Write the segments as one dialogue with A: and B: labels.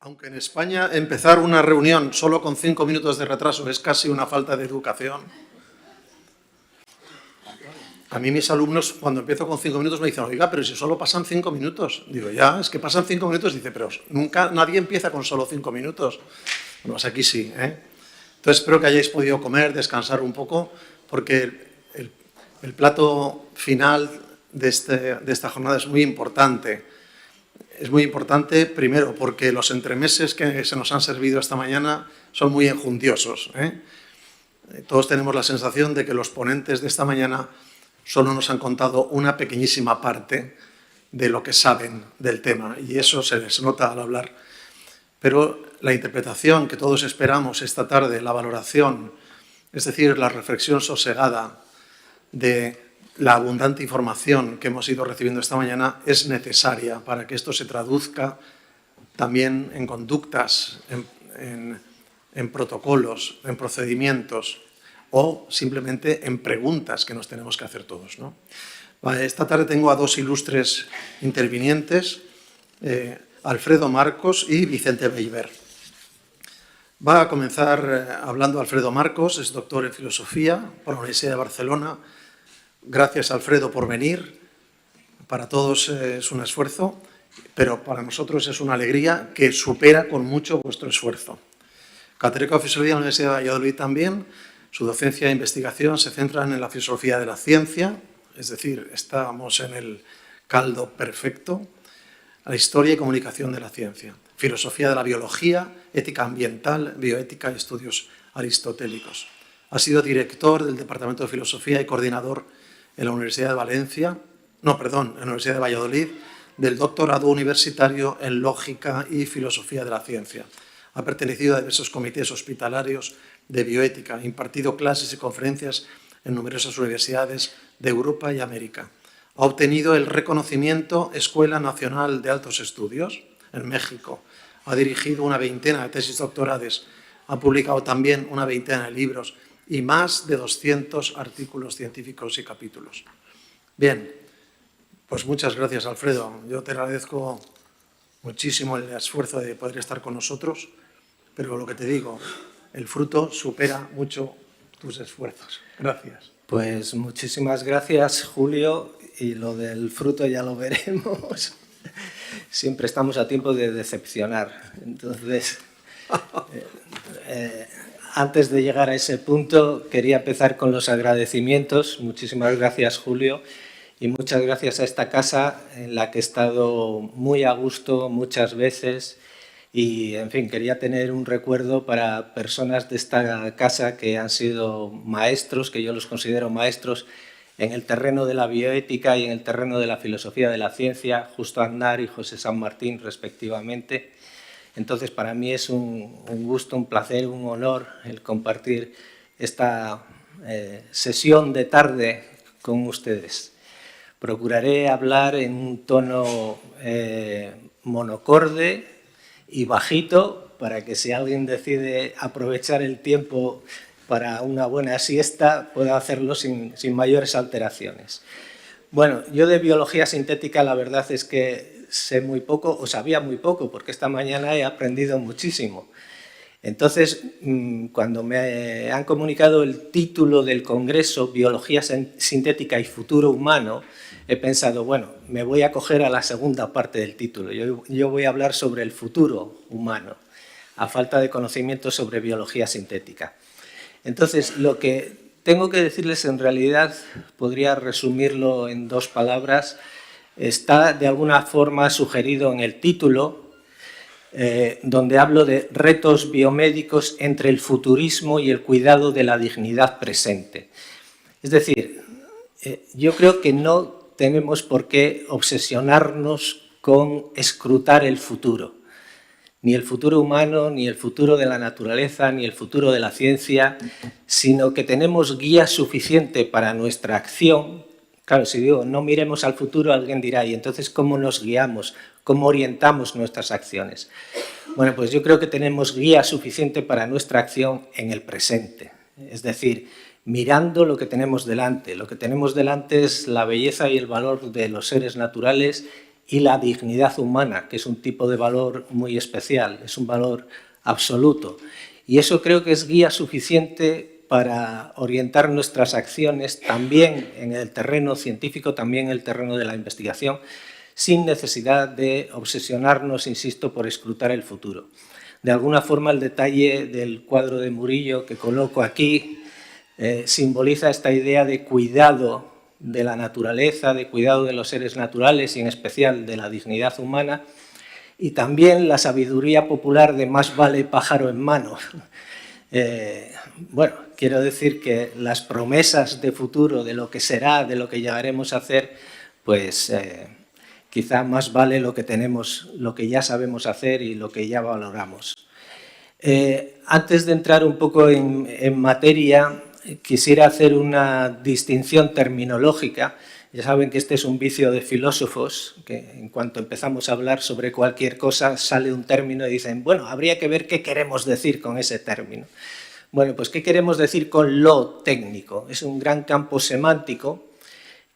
A: Aunque en España empezar una reunión solo con 5 minutos de retraso es casi una falta de educación, a mí mis alumnos cuando empiezo con 5 minutos me dicen, oiga, pero si solo pasan 5 minutos. Digo, ya, es que pasan 5 minutos. Dice, pero nunca nadie empieza con solo 5 minutos. Bueno, pues aquí sí, ¿eh? Entonces espero que hayáis podido comer, descansar un poco, porque el plato final de esta jornada es muy importante. Es muy importante, primero, porque los entremeses que se nos han servido esta mañana son muy enjundiosos, ¿eh? Todos tenemos la sensación de que los ponentes de esta mañana solo nos han contado una pequeñísima parte de lo que saben del tema, y eso se les nota al hablar. Pero la interpretación que todos esperamos esta tarde, la valoración, es decir, la reflexión sosegada de la abundante información que hemos ido recibiendo esta mañana, es necesaria para que esto se traduzca también en conductas, en protocolos, en procedimientos o simplemente en preguntas que nos tenemos que hacer todos, ¿no? Esta tarde tengo a dos ilustres intervinientes, Alfredo Marcos y Vicente Beiber. Va a comenzar hablando Alfredo Marcos, es doctor en filosofía por la Universidad de Barcelona. Gracias, Alfredo, por venir. Para todos es un esfuerzo, pero para nosotros es una alegría que supera con mucho vuestro esfuerzo. Catedrático de Filosofía en la Universidad de Valladolid también. Su docencia e investigación se centran en la filosofía de la ciencia, es decir, estamos en el caldo perfecto, la historia y comunicación de la ciencia, filosofía de la biología, ética ambiental, bioética y estudios aristotélicos. Ha sido director del Departamento de Filosofía y coordinador en la Universidad de Valencia, en la Universidad de Valladolid, del doctorado universitario en Lógica y Filosofía de la Ciencia. Ha pertenecido a diversos comités hospitalarios de bioética, ha impartido clases y conferencias en numerosas universidades de Europa y América. Ha obtenido el reconocimiento Escuela Nacional de Altos Estudios en México. Ha dirigido una veintena de tesis doctorales. Ha publicado también una veintena de libros y más de 200 artículos científicos y capítulos. Bien, pues muchas gracias, Alfredo. Yo te agradezco muchísimo el esfuerzo de poder estar con nosotros, pero lo que te digo, el fruto supera mucho tus esfuerzos. Gracias.
B: Pues muchísimas gracias, Julio, y lo del fruto ya lo veremos. Siempre estamos a tiempo de decepcionar. Entonces, antes de llegar a ese punto, quería empezar con los agradecimientos. Muchísimas gracias, Julio, y muchas gracias a esta casa en la que he estado muy a gusto muchas veces. Y, en fin, quería tener un recuerdo para personas de esta casa que han sido maestros, que yo los considero maestros, en el terreno de la bioética y en el terreno de la filosofía de la ciencia, Justo Aznar y José San Martín, respectivamente. Entonces, para mí es un gusto, un placer, un honor el compartir esta sesión de tarde con ustedes. Procuraré hablar en un tono monocorde y bajito, para que si alguien decide aprovechar el tiempo para una buena siesta, pueda hacerlo sin mayores alteraciones. Bueno, yo de biología sintética la verdad es que sé muy poco, o sabía muy poco, porque esta mañana he aprendido muchísimo. Entonces, cuando me han comunicado el título del Congreso, Biología Sintética y Futuro Humano, he pensado, bueno, me voy a coger a la segunda parte del título. Yo voy a hablar sobre el futuro humano, a falta de conocimiento sobre biología sintética. Entonces, lo que tengo que decirles en realidad, podría resumirlo en 2 palabras, está de alguna forma sugerido en el título, donde hablo de retos biomédicos entre el futurismo y el cuidado de la dignidad presente. Es decir, yo creo que no tenemos por qué obsesionarnos con escrutar el futuro, ni el futuro humano, ni el futuro de la naturaleza, ni el futuro de la ciencia, sino que tenemos guía suficiente para nuestra acción. Claro, si digo no miremos al futuro, alguien dirá, ¿y entonces cómo nos guiamos? ¿Cómo orientamos nuestras acciones? Bueno, pues yo creo que tenemos guía suficiente para nuestra acción en el presente. Es decir, mirando lo que tenemos delante. Lo que tenemos delante es la belleza y el valor de los seres naturales y la dignidad humana, que es un tipo de valor muy especial, es un valor absoluto. Y eso creo que es guía suficiente para orientar nuestras acciones también en el terreno científico, también en el terreno de la investigación, sin necesidad de obsesionarnos, insisto, por escrutar el futuro. De alguna forma, el detalle del cuadro de Murillo que coloco aquí simboliza esta idea de cuidado de la naturaleza, de cuidado de los seres naturales y en especial de la dignidad humana, y también la sabiduría popular de más vale pájaro en mano. Bueno, quiero decir que las promesas de futuro, de lo que será, de lo que llegaremos a hacer, pues quizá más vale lo que tenemos, lo que ya sabemos hacer y lo que ya valoramos. Antes de entrar un poco en materia, quisiera hacer una distinción terminológica. Ya saben que este es un vicio de filósofos, que en cuanto empezamos a hablar sobre cualquier cosa sale un término y dicen, bueno, habría que ver qué queremos decir con ese término. Bueno, pues ¿qué queremos decir con lo técnico? Es un gran campo semántico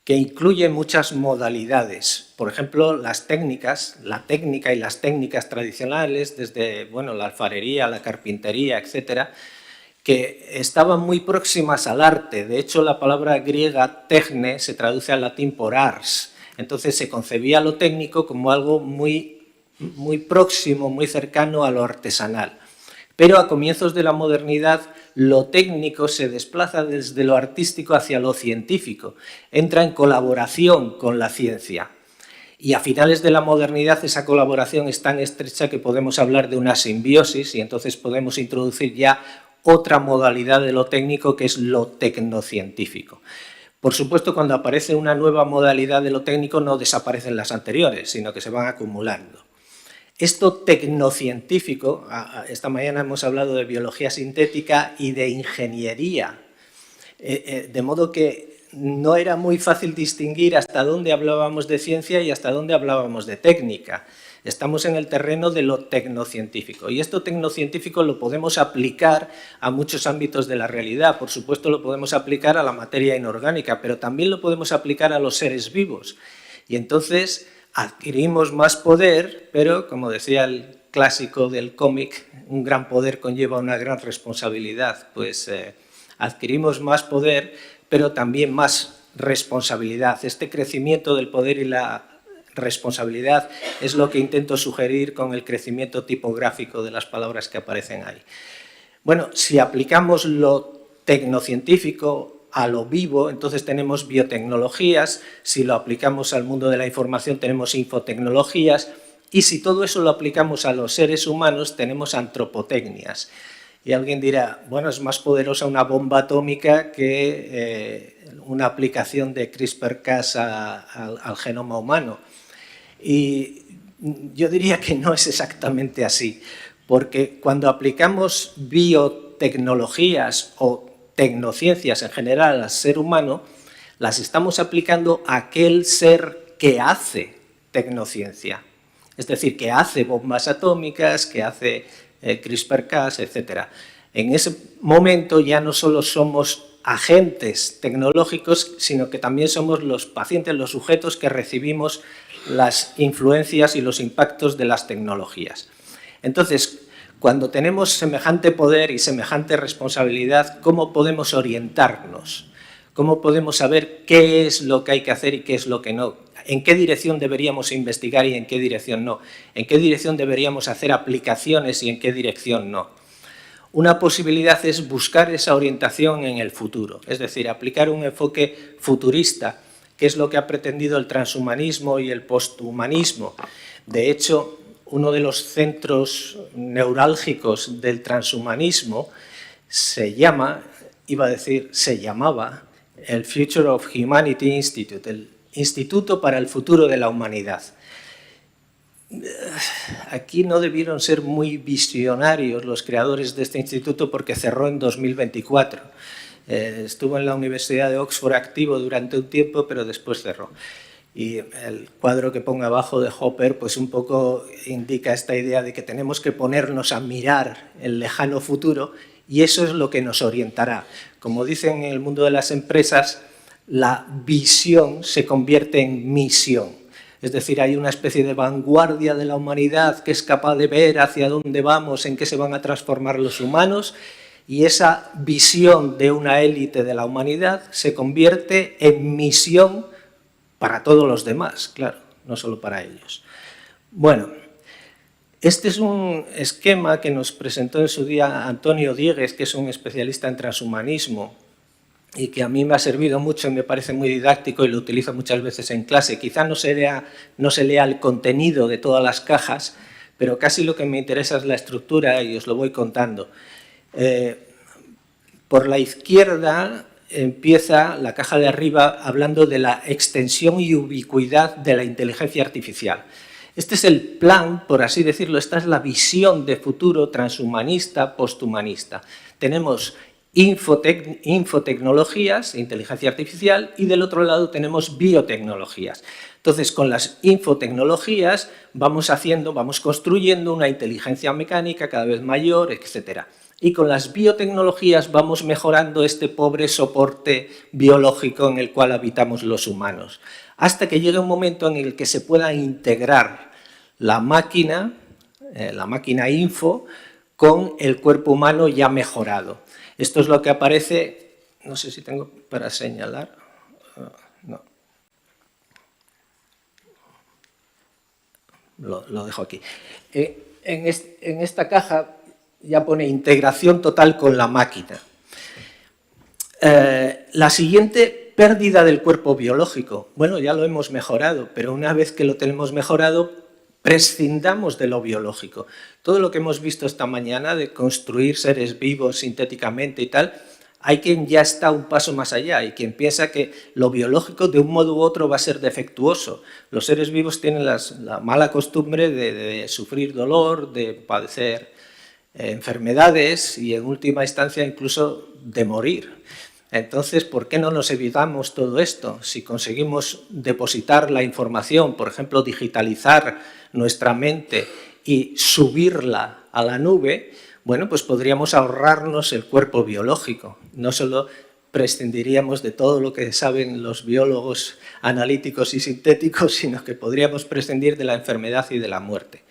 B: que incluye muchas modalidades. Por ejemplo, las técnicas, la técnica y las técnicas tradicionales, desde bueno, la alfarería, la carpintería, etcétera, que estaban muy próximas al arte. De hecho, la palabra griega techne se traduce al latín por ars. Entonces se concebía lo técnico como algo muy próximo, muy cercano a lo artesanal. Pero a comienzos de la modernidad, lo técnico se desplaza desde lo artístico hacia lo científico, entra en colaboración con la ciencia. Y a finales de la modernidad esa colaboración es tan estrecha que podemos hablar de una simbiosis y entonces podemos introducir ya otra modalidad de lo técnico que es lo tecnocientífico. Por supuesto, cuando aparece una nueva modalidad de lo técnico no desaparecen las anteriores, sino que se van acumulando. Esto tecnocientífico, esta mañana hemos hablado de biología sintética y de ingeniería, de modo que no era muy fácil distinguir hasta dónde hablábamos de ciencia y hasta dónde hablábamos de técnica. Estamos en el terreno de lo tecnocientífico y esto tecnocientífico lo podemos aplicar a muchos ámbitos de la realidad. Por supuesto lo podemos aplicar a la materia inorgánica, pero también lo podemos aplicar a los seres vivos. Y entonces adquirimos más poder, pero como decía el clásico del cómic, un gran poder conlleva una gran responsabilidad. Pues adquirimos más poder, pero también más responsabilidad. Este crecimiento del poder y la responsabilidad es lo que intento sugerir con el crecimiento tipográfico de las palabras que aparecen ahí. Bueno, si aplicamos lo tecnocientífico a lo vivo, entonces tenemos biotecnologías, si lo aplicamos al mundo de la información tenemos infotecnologías y si todo eso lo aplicamos a los seres humanos tenemos antropotecnias. Y alguien dirá, bueno, es más poderosa una bomba atómica que una aplicación de CRISPR-Cas al genoma humano. Y yo diría que no es exactamente así, porque cuando aplicamos biotecnologías o tecnociencias en general al ser humano, las estamos aplicando a aquel ser que hace tecnociencia. Es decir, que hace bombas atómicas, que hace CRISPR-Cas, etc. En ese momento ya no solo somos agentes tecnológicos, sino que también somos los pacientes, los sujetos que recibimos las influencias y los impactos de las tecnologías. Entonces, cuando tenemos semejante poder y semejante responsabilidad, ¿cómo podemos orientarnos? ¿Cómo podemos saber qué es lo que hay que hacer y qué es lo que no? ¿En qué dirección deberíamos investigar y en qué dirección no? ¿En qué dirección deberíamos hacer aplicaciones y en qué dirección no? Una posibilidad es buscar esa orientación en el futuro, es decir, aplicar un enfoque futurista, que es lo que ha pretendido el transhumanismo y el posthumanismo. De hecho, uno de los centros neurálgicos del transhumanismo se llamaba el Future of Humanity Institute, el Instituto para el Futuro de la Humanidad. Aquí no debieron ser muy visionarios los creadores de este instituto porque cerró en 2024. Estuvo en la Universidad de Oxford activo durante un tiempo, pero después cerró. Y el cuadro que pongo abajo de Hopper pues un poco indica esta idea de que tenemos que ponernos a mirar el lejano futuro y eso es lo que nos orientará. Como dicen en el mundo de las empresas, la visión se convierte en misión. Es decir, hay una especie de vanguardia de la humanidad que es capaz de ver hacia dónde vamos, en qué se van a transformar los humanos, y esa visión de una élite de la humanidad se convierte en misión para todos los demás, claro, no solo para ellos. Bueno, este es un esquema que nos presentó en su día Antonio Diegues, que es un especialista en transhumanismo, y que a mí me ha servido mucho y me parece muy didáctico y lo utilizo muchas veces en clase. Quizá no se lea el contenido de todas las cajas, pero casi lo que me interesa es la estructura y os lo voy contando. Por la izquierda empieza la caja de arriba hablando de la extensión y ubicuidad de la inteligencia artificial. Este es el plan, por así decirlo, esta es la visión de futuro transhumanista, posthumanista. Tenemos infotecnologías, inteligencia artificial, y del otro lado tenemos biotecnologías. Entonces, con las infotecnologías vamos construyendo una inteligencia mecánica cada vez mayor, etc. Y con las biotecnologías vamos mejorando este pobre soporte biológico en el cual habitamos los humanos, hasta que llegue un momento en el que se pueda integrar la máquina info, con el cuerpo humano ya mejorado. Esto es lo que aparece, no sé si tengo para señalar, no. Lo dejo aquí. En esta caja ya pone integración total con la máquina. La siguiente, pérdida del cuerpo biológico. Bueno, ya lo hemos mejorado, pero una vez que lo tenemos mejorado, prescindamos de lo biológico. Todo lo que hemos visto esta mañana de construir seres vivos sintéticamente y tal, hay quien ya está un paso más allá y quien piensa que lo biológico de un modo u otro va a ser defectuoso. Los seres vivos tienen la mala costumbre de sufrir dolor, de padecer enfermedades y en última instancia incluso de morir. Entonces, ¿por qué no nos evitamos todo esto? Si conseguimos depositar la información, por ejemplo, digitalizar nuestra mente y subirla a la nube, bueno, pues podríamos ahorrarnos el cuerpo biológico. No solo prescindiríamos de todo lo que saben los biólogos analíticos y sintéticos, sino que podríamos prescindir de la enfermedad y de la muerte.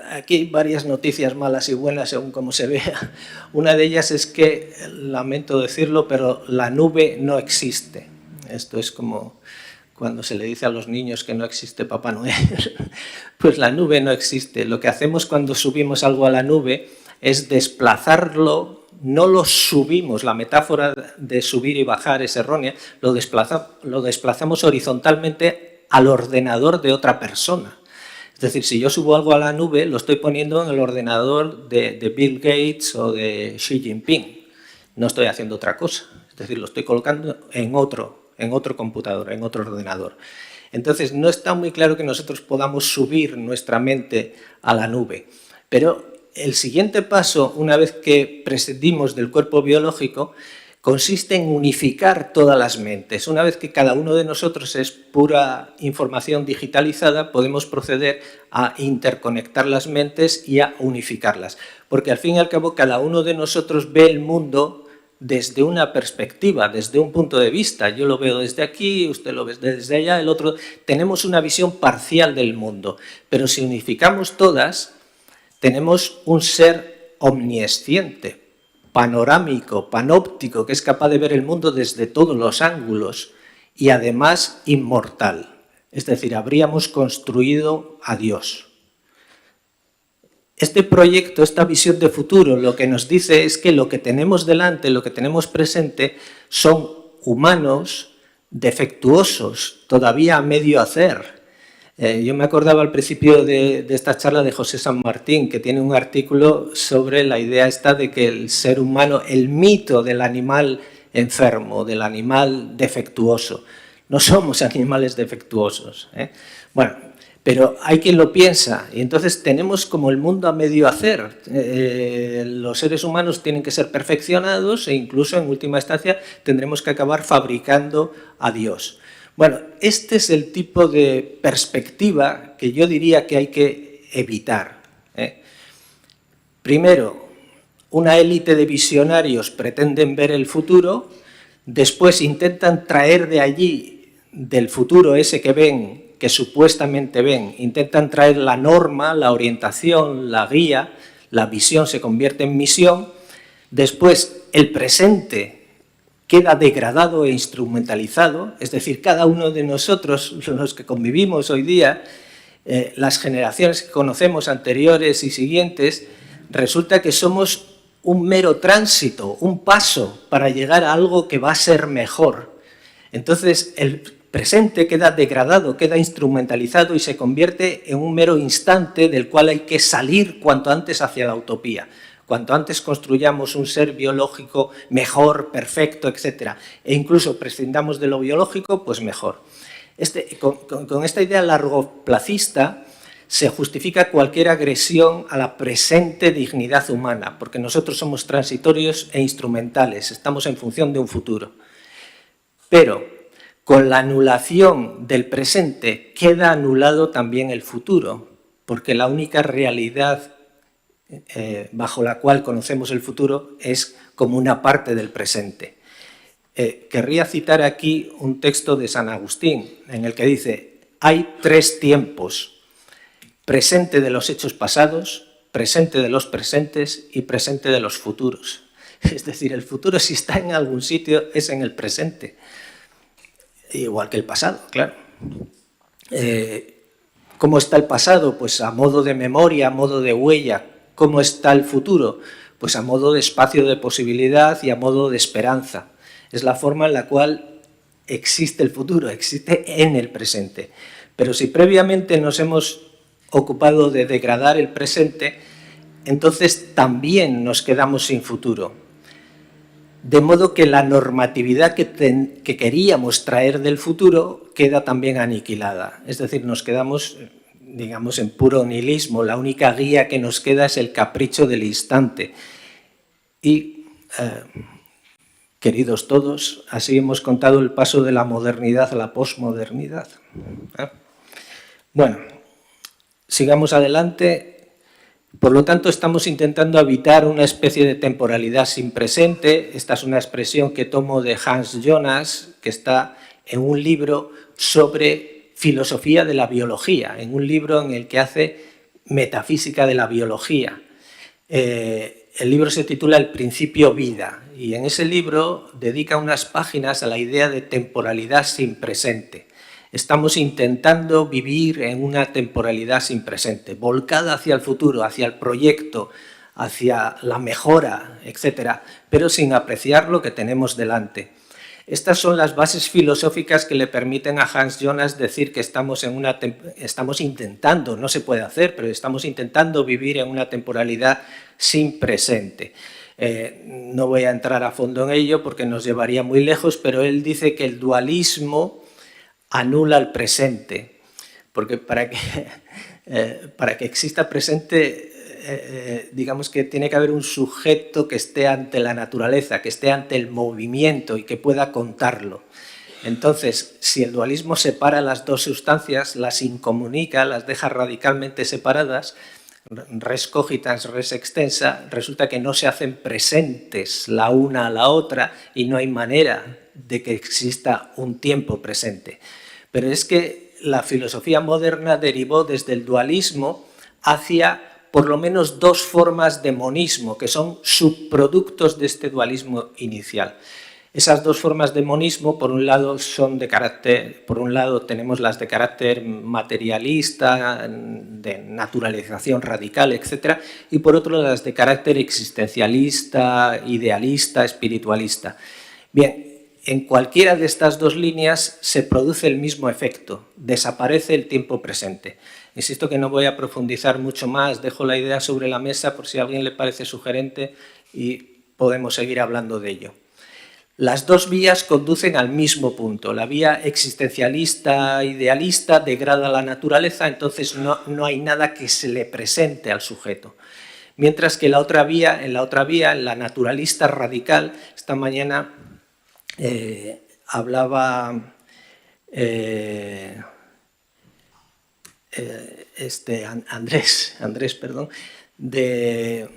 B: Aquí hay varias noticias malas y buenas según cómo se vea. Una de ellas es que, lamento decirlo, pero la nube no existe. Esto es como cuando se le dice a los niños que no existe Papá Noel. Pues la nube no existe. Lo que hacemos cuando subimos algo a la nube es desplazarlo, no lo subimos, la metáfora de subir y bajar es errónea, lo desplazamos horizontalmente al ordenador de otra persona. Es decir, si yo subo algo a la nube, lo estoy poniendo en el ordenador de Bill Gates o de Xi Jinping. No estoy haciendo otra cosa. Es decir, lo estoy colocando en otro computador, en otro ordenador. Entonces, no está muy claro que nosotros podamos subir nuestra mente a la nube. Pero el siguiente paso, una vez que prescindimos del cuerpo biológico, consiste en unificar todas las mentes. Una vez que cada uno de nosotros es pura información digitalizada, podemos proceder a interconectar las mentes y a unificarlas. Porque al fin y al cabo cada uno de nosotros ve el mundo desde una perspectiva, desde un punto de vista. Yo lo veo desde aquí, usted lo ve desde allá, el otro. Tenemos una visión parcial del mundo, pero si unificamos todas, tenemos un ser omnisciente, panorámico, panóptico, que es capaz de ver el mundo desde todos los ángulos y además inmortal. Es decir, habríamos construido a Dios. Este proyecto, esta visión de futuro, lo que nos dice es que lo que tenemos delante, lo que tenemos presente, son humanos defectuosos, todavía a medio hacer. Yo me acordaba al principio de esta charla de José San Martín, que tiene un artículo sobre la idea esta de que el ser humano, el mito del animal enfermo, del animal defectuoso. No somos animales defectuosos, ¿eh? Bueno, pero hay quien lo piensa y entonces tenemos como el mundo a medio hacer. Los seres humanos tienen que ser perfeccionados e incluso en última instancia tendremos que acabar fabricando a Dios. Bueno, este es el tipo de perspectiva que yo diría que hay que evitar, ¿eh? Primero, una élite de visionarios pretenden ver el futuro, después intentan traer de allí, del futuro ese que ven, que supuestamente ven, intentan traer la norma, la orientación, la guía, la visión se convierte en misión, después el presente queda degradado e instrumentalizado, es decir, cada uno de nosotros, los que convivimos hoy día, las generaciones que conocemos anteriores y siguientes, resulta que somos un mero tránsito, un paso para llegar a algo que va a ser mejor. Entonces, el presente queda degradado, queda instrumentalizado y se convierte en un mero instante del cual hay que salir cuanto antes hacia la utopía. Cuanto antes construyamos un ser biológico mejor, perfecto, etc. E incluso prescindamos de lo biológico, pues mejor. Con esta idea largoplacista se justifica cualquier agresión a la presente dignidad humana, porque nosotros somos transitorios e instrumentales, estamos en función de un futuro. Pero con la anulación del presente queda anulado también el futuro, porque la única realidad bajo la cual conocemos el futuro es como una parte del presente. Querría citar aquí un texto de San Agustín, en el que dice: hay tres tiempos, presente de los hechos pasados, presente de los presentes y presente de los futuros. Es decir, el futuro, si está en algún sitio, es en el presente, igual que el pasado, claro. ¿Cómo está el pasado? Pues a modo de memoria, a modo de huella. ¿Cómo está el futuro? Pues a modo de espacio de posibilidad y a modo de esperanza. Es la forma en la cual existe el futuro, existe en el presente. Pero si previamente nos hemos ocupado de degradar el presente, entonces también nos quedamos sin futuro. De modo que la normatividad que queríamos traer del futuro queda también aniquilada. Es decir, nos quedamos, digamos, en puro nihilismo. La única guía que nos queda es el capricho del instante. Y, queridos todos, así hemos contado el paso de la modernidad a la posmodernidad. Bueno, sigamos adelante. Por lo tanto, estamos intentando evitar una especie de temporalidad sin presente. Esta es una expresión que tomo de Hans Jonas, que está en un libro sobre filosofía de la biología, en un libro en el que hace metafísica de la biología. El libro se titula El principio vida y en ese libro dedica unas páginas a la idea de temporalidad sin presente. Estamos intentando vivir en una temporalidad sin presente, volcada hacia el futuro, hacia el proyecto, hacia la mejora, etc., pero sin apreciar lo que tenemos delante. Estas son las bases filosóficas que le permiten a Hans Jonas decir que estamos intentando, no se puede hacer, pero estamos intentando vivir en una temporalidad sin presente. No voy a entrar a fondo en ello porque nos llevaría muy lejos, pero él dice que el dualismo anula el presente, porque para que exista presente, digamos que tiene que haber un sujeto que esté ante la naturaleza, que esté ante el movimiento y que pueda contarlo. Entonces, si el dualismo separa las dos sustancias, las incomunica, las deja radicalmente separadas, res cogitans, res extensa, resulta que no se hacen presentes la una a la otra y no hay manera de que exista un tiempo presente. Pero es que la filosofía moderna derivó desde el dualismo hacia por lo menos dos formas de monismo, que son subproductos de este dualismo inicial. Esas dos formas de monismo, por un lado, tenemos las de carácter materialista, de naturalización radical, etc., y por otro lado las de carácter existencialista, idealista, espiritualista. Bien, en cualquiera de estas dos líneas se produce el mismo efecto, desaparece el tiempo presente. Insisto que no voy a profundizar mucho más, dejo la idea sobre la mesa por si a alguien le parece sugerente y podemos seguir hablando de ello. Las dos vías conducen al mismo punto. La vía existencialista, idealista, degrada la naturaleza, entonces no hay nada que se le presente al sujeto. Mientras que en la otra vía, en la naturalista radical, esta mañana hablaba Andrés, de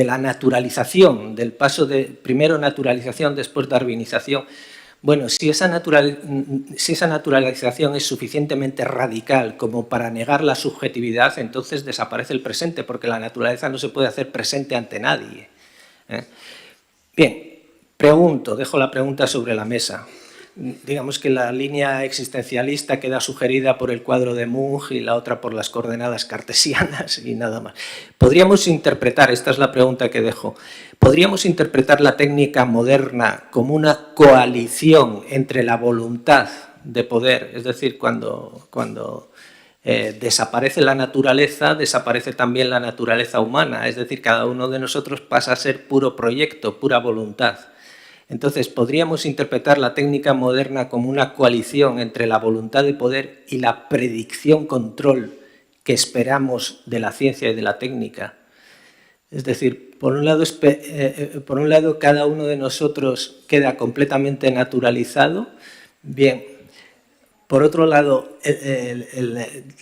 B: la naturalización, del paso de primero naturalización, después darwinización. Bueno, si esa naturalización es suficientemente radical como para negar la subjetividad, entonces desaparece el presente, porque la naturaleza no se puede hacer presente ante nadie. Bien, dejo la pregunta sobre la mesa. Digamos que la línea existencialista queda sugerida por el cuadro de Munch y la otra por las coordenadas cartesianas y nada más. Podríamos interpretar, esta es la pregunta que dejo, ¿podríamos interpretar la técnica moderna como una coalición entre la voluntad de poder, es decir, cuando desaparece la naturaleza, desaparece también la naturaleza humana, es decir, cada uno de nosotros pasa a ser puro proyecto, pura voluntad? Entonces, podríamos interpretar la técnica moderna como una coalición entre la voluntad de poder y la predicción-control que esperamos de la ciencia y de la técnica. Es decir, por un lado, cada uno de nosotros queda completamente naturalizado. Bien, por otro lado,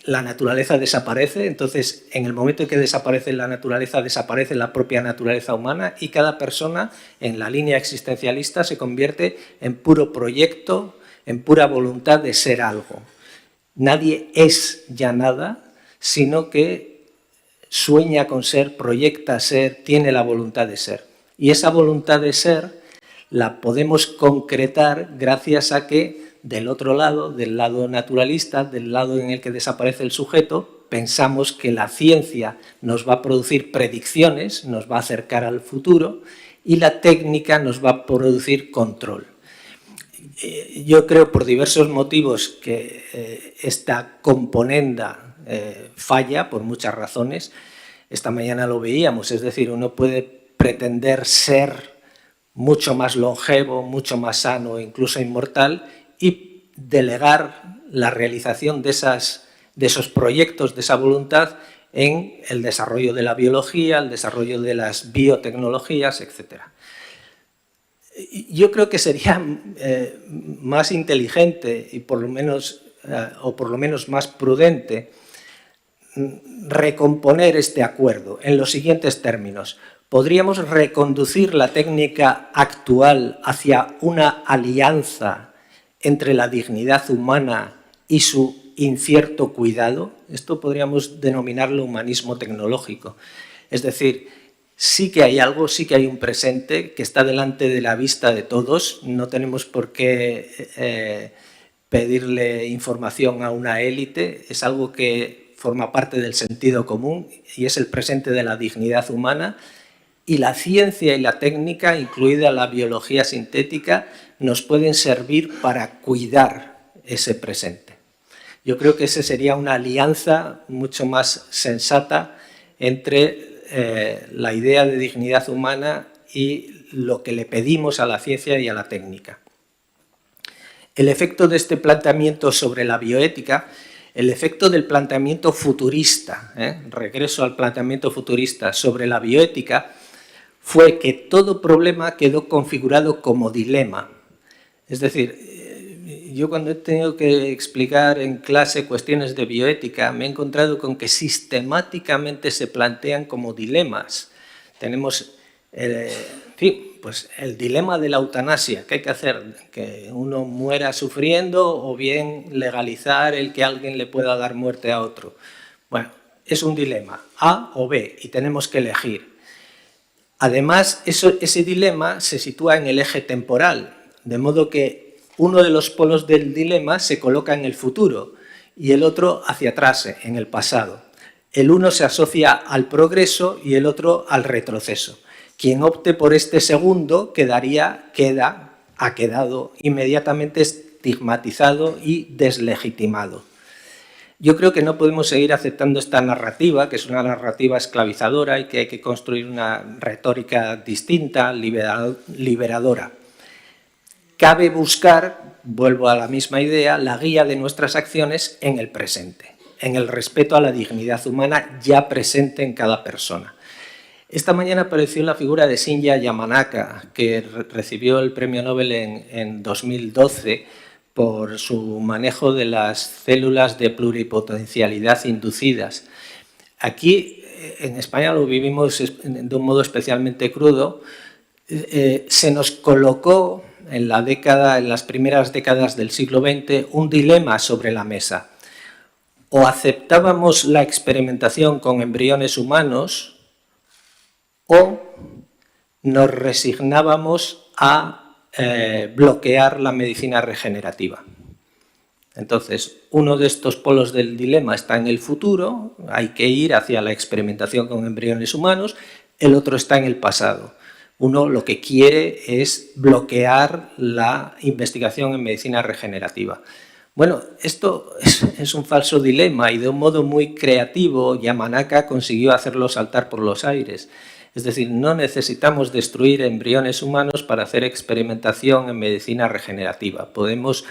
B: la naturaleza desaparece, entonces en el momento en que desaparece la naturaleza, desaparece la propia naturaleza humana y cada persona en la línea existencialista se convierte en puro proyecto, en pura voluntad de ser algo. Nadie es ya nada, sino que sueña con ser, proyecta ser, tiene la voluntad de ser. Y esa voluntad de ser la podemos concretar gracias a que del otro lado, del lado naturalista, del lado en el que desaparece el sujeto, pensamos que la ciencia nos va a producir predicciones, nos va a acercar al futuro y la técnica nos va a producir control. Yo creo por diversos motivos que esta componenda falla por muchas razones. Esta mañana lo veíamos, es decir, uno puede pretender ser mucho más longevo, mucho más sano, incluso inmortal, y delegar la realización de esos proyectos, de esa voluntad, en el desarrollo de la biología, el desarrollo de las biotecnologías, etc. Yo creo que sería más inteligente y por lo menos más prudente recomponer este acuerdo en los siguientes términos. Podríamos reconducir la técnica actual hacia una alianza entre la dignidad humana y su incierto cuidado. Esto podríamos denominarlo humanismo tecnológico. Es decir, sí que hay algo, sí que hay un presente que está delante de la vista de todos. No tenemos por qué pedirle información a una élite. Es algo que forma parte del sentido común y es el presente de la dignidad humana. Y la ciencia y la técnica, incluida la biología sintética, nos pueden servir para cuidar ese presente. Yo creo que esa sería una alianza mucho más sensata entre la idea de dignidad humana y lo que le pedimos a la ciencia y a la técnica. El efecto de este planteamiento sobre la bioética, el efecto del planteamiento futurista, regreso al planteamiento futurista sobre la bioética, fue que todo problema quedó configurado como dilema. Es decir, yo cuando he tenido que explicar en clase cuestiones de bioética me he encontrado con que sistemáticamente se plantean como dilemas. Tenemos, en fin, pues el dilema de la eutanasia. ¿Qué hay que hacer? ¿Que uno muera sufriendo o bien legalizar el que alguien le pueda dar muerte a otro? Bueno, es un dilema, A o B, y tenemos que elegir. Además, ese dilema se sitúa en el eje temporal, de modo que uno de los polos del dilema se coloca en el futuro y el otro hacia atrás, en el pasado. El uno se asocia al progreso y el otro al retroceso. Quien opte por este segundo ha quedado inmediatamente estigmatizado y deslegitimado. Yo creo que no podemos seguir aceptando esta narrativa, que es una narrativa esclavizadora y que hay que construir una retórica distinta, liberadora. Cabe buscar, vuelvo a la misma idea, la guía de nuestras acciones en el presente, en el respeto a la dignidad humana ya presente en cada persona. Esta mañana apareció la figura de Shinya Yamanaka, que recibió el premio Nobel en 2012 por su manejo de las células de pluripotencialidad inducidas. Aquí, en España, lo vivimos de un modo especialmente crudo. Se nos colocó en las primeras décadas del siglo XX, un dilema sobre la mesa. O aceptábamos la experimentación con embriones humanos o nos resignábamos a bloquear la medicina regenerativa. Entonces, uno de estos polos del dilema está en el futuro, hay que ir hacia la experimentación con embriones humanos, el otro está en el pasado. Uno lo que quiere es bloquear la investigación en medicina regenerativa. Bueno, esto es un falso dilema y de un modo muy creativo Yamanaka consiguió hacerlo saltar por los aires. Es decir, no necesitamos destruir embriones humanos para hacer experimentación en medicina regenerativa. Podemos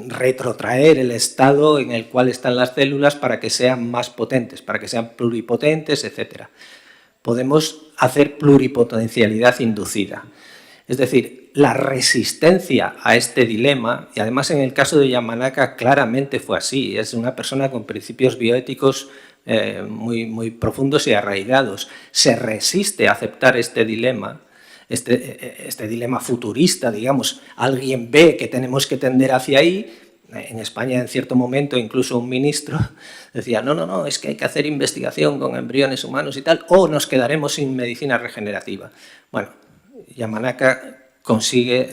B: retrotraer el estado en el cual están las células para que sean más potentes, para que sean pluripotentes, etc. Podemos hacer pluripotencialidad inducida. Es decir, la resistencia a este dilema, y además en el caso de Yamanaka claramente fue así, es una persona con principios bioéticos muy profundos y arraigados, se resiste a aceptar este dilema, este dilema futurista, digamos, alguien ve que tenemos que tender hacia ahí. En España, en cierto momento, incluso un ministro decía, no, es que hay que hacer investigación con embriones humanos y tal, o nos quedaremos sin medicina regenerativa. Bueno, Yamanaka consigue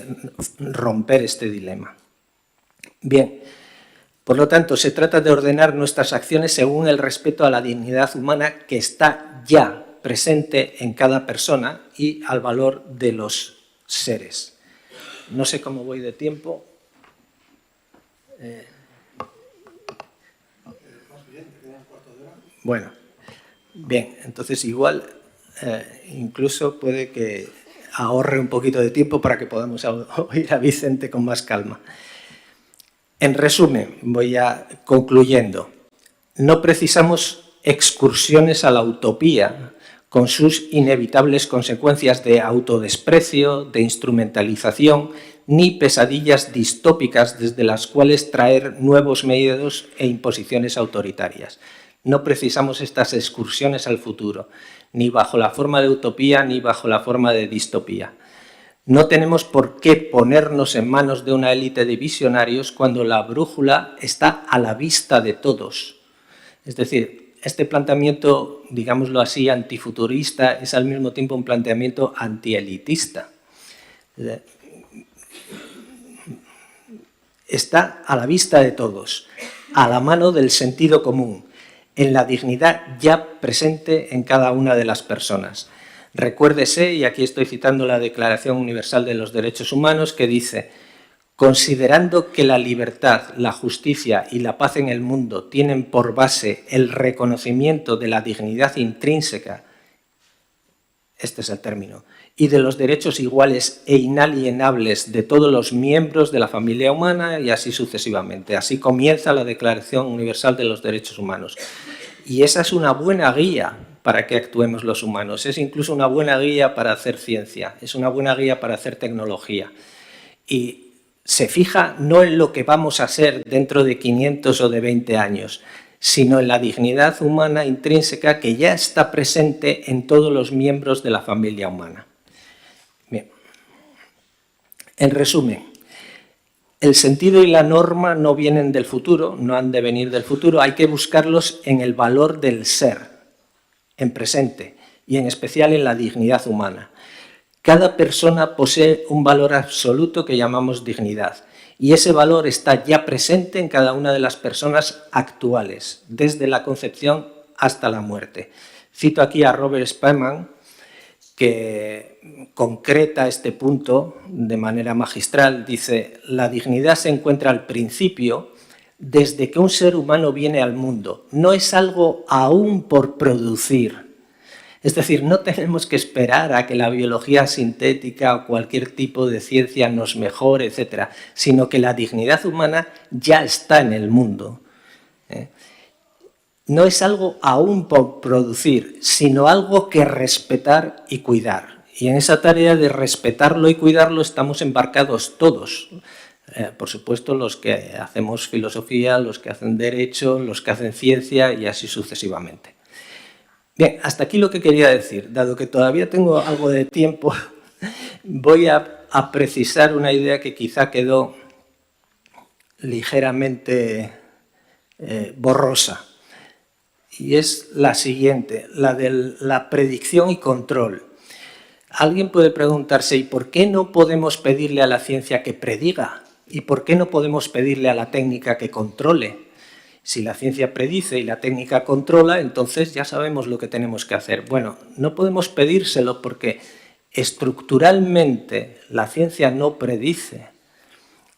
B: romper este dilema. Bien, por lo tanto, se trata de ordenar nuestras acciones según el respeto a la dignidad humana que está ya presente en cada persona y al valor de los seres. No sé cómo voy de tiempo. Bueno, bien, entonces igual incluso puede que ahorre un poquito de tiempo para que podamos oír a Vicente con más calma. En resumen, voy ya concluyendo. No precisamos excursiones a la utopía con sus inevitables consecuencias de autodesprecio, de instrumentalización, ni pesadillas distópicas desde las cuales traer nuevos miedos e imposiciones autoritarias. No precisamos estas excursiones al futuro, ni bajo la forma de utopía ni bajo la forma de distopía. No tenemos por qué ponernos en manos de una élite de visionarios cuando la brújula está a la vista de todos. Es decir, este planteamiento, digámoslo así, antifuturista, es al mismo tiempo un planteamiento antielitista. Está a la vista de todos, a la mano del sentido común, en la dignidad ya presente en cada una de las personas. Recuérdese, y aquí estoy citando la Declaración Universal de los Derechos Humanos, que dice: considerando que la libertad, la justicia y la paz en el mundo tienen por base el reconocimiento de la dignidad intrínseca, este es el término, y de los derechos iguales e inalienables de todos los miembros de la familia humana, y así sucesivamente. Así comienza la Declaración Universal de los Derechos Humanos. Y esa es una buena guía para que actuemos los humanos. Es incluso una buena guía para hacer ciencia, es una buena guía para hacer tecnología. Y se fija no en lo que vamos a ser dentro de 500 o de 20 años, sino en la dignidad humana intrínseca que ya está presente en todos los miembros de la familia humana. Bien. En resumen, el sentido y la norma no vienen del futuro, no han de venir del futuro, hay que buscarlos en el valor del ser, en presente, y en especial en la dignidad humana. Cada persona posee un valor absoluto que llamamos dignidad, y ese valor está ya presente en cada una de las personas actuales, desde la concepción hasta la muerte. Cito aquí a Robert Spearman, que concreta este punto de manera magistral. Dice: la dignidad se encuentra al principio, desde que un ser humano viene al mundo. No es algo aún por producir. Es decir, no tenemos que esperar a que la biología sintética o cualquier tipo de ciencia nos mejore, etc., sino que la dignidad humana ya está en el mundo. No es algo aún por producir, sino algo que respetar y cuidar. Y en esa tarea de respetarlo y cuidarlo estamos embarcados todos. Por supuesto, los que hacemos filosofía, los que hacen derecho, los que hacen ciencia y así sucesivamente. Bien, hasta aquí lo que quería decir. Dado que todavía tengo algo de tiempo, voy a a precisar una idea que quizá quedó ligeramente borrosa. Y es la siguiente, la de la predicción y control. Alguien puede preguntarse, ¿y por qué no podemos pedirle a la ciencia que prediga? ¿Y por qué no podemos pedirle a la técnica que controle? Si la ciencia predice y la técnica controla, entonces ya sabemos lo que tenemos que hacer. Bueno, no podemos pedírselo porque estructuralmente la ciencia no predice.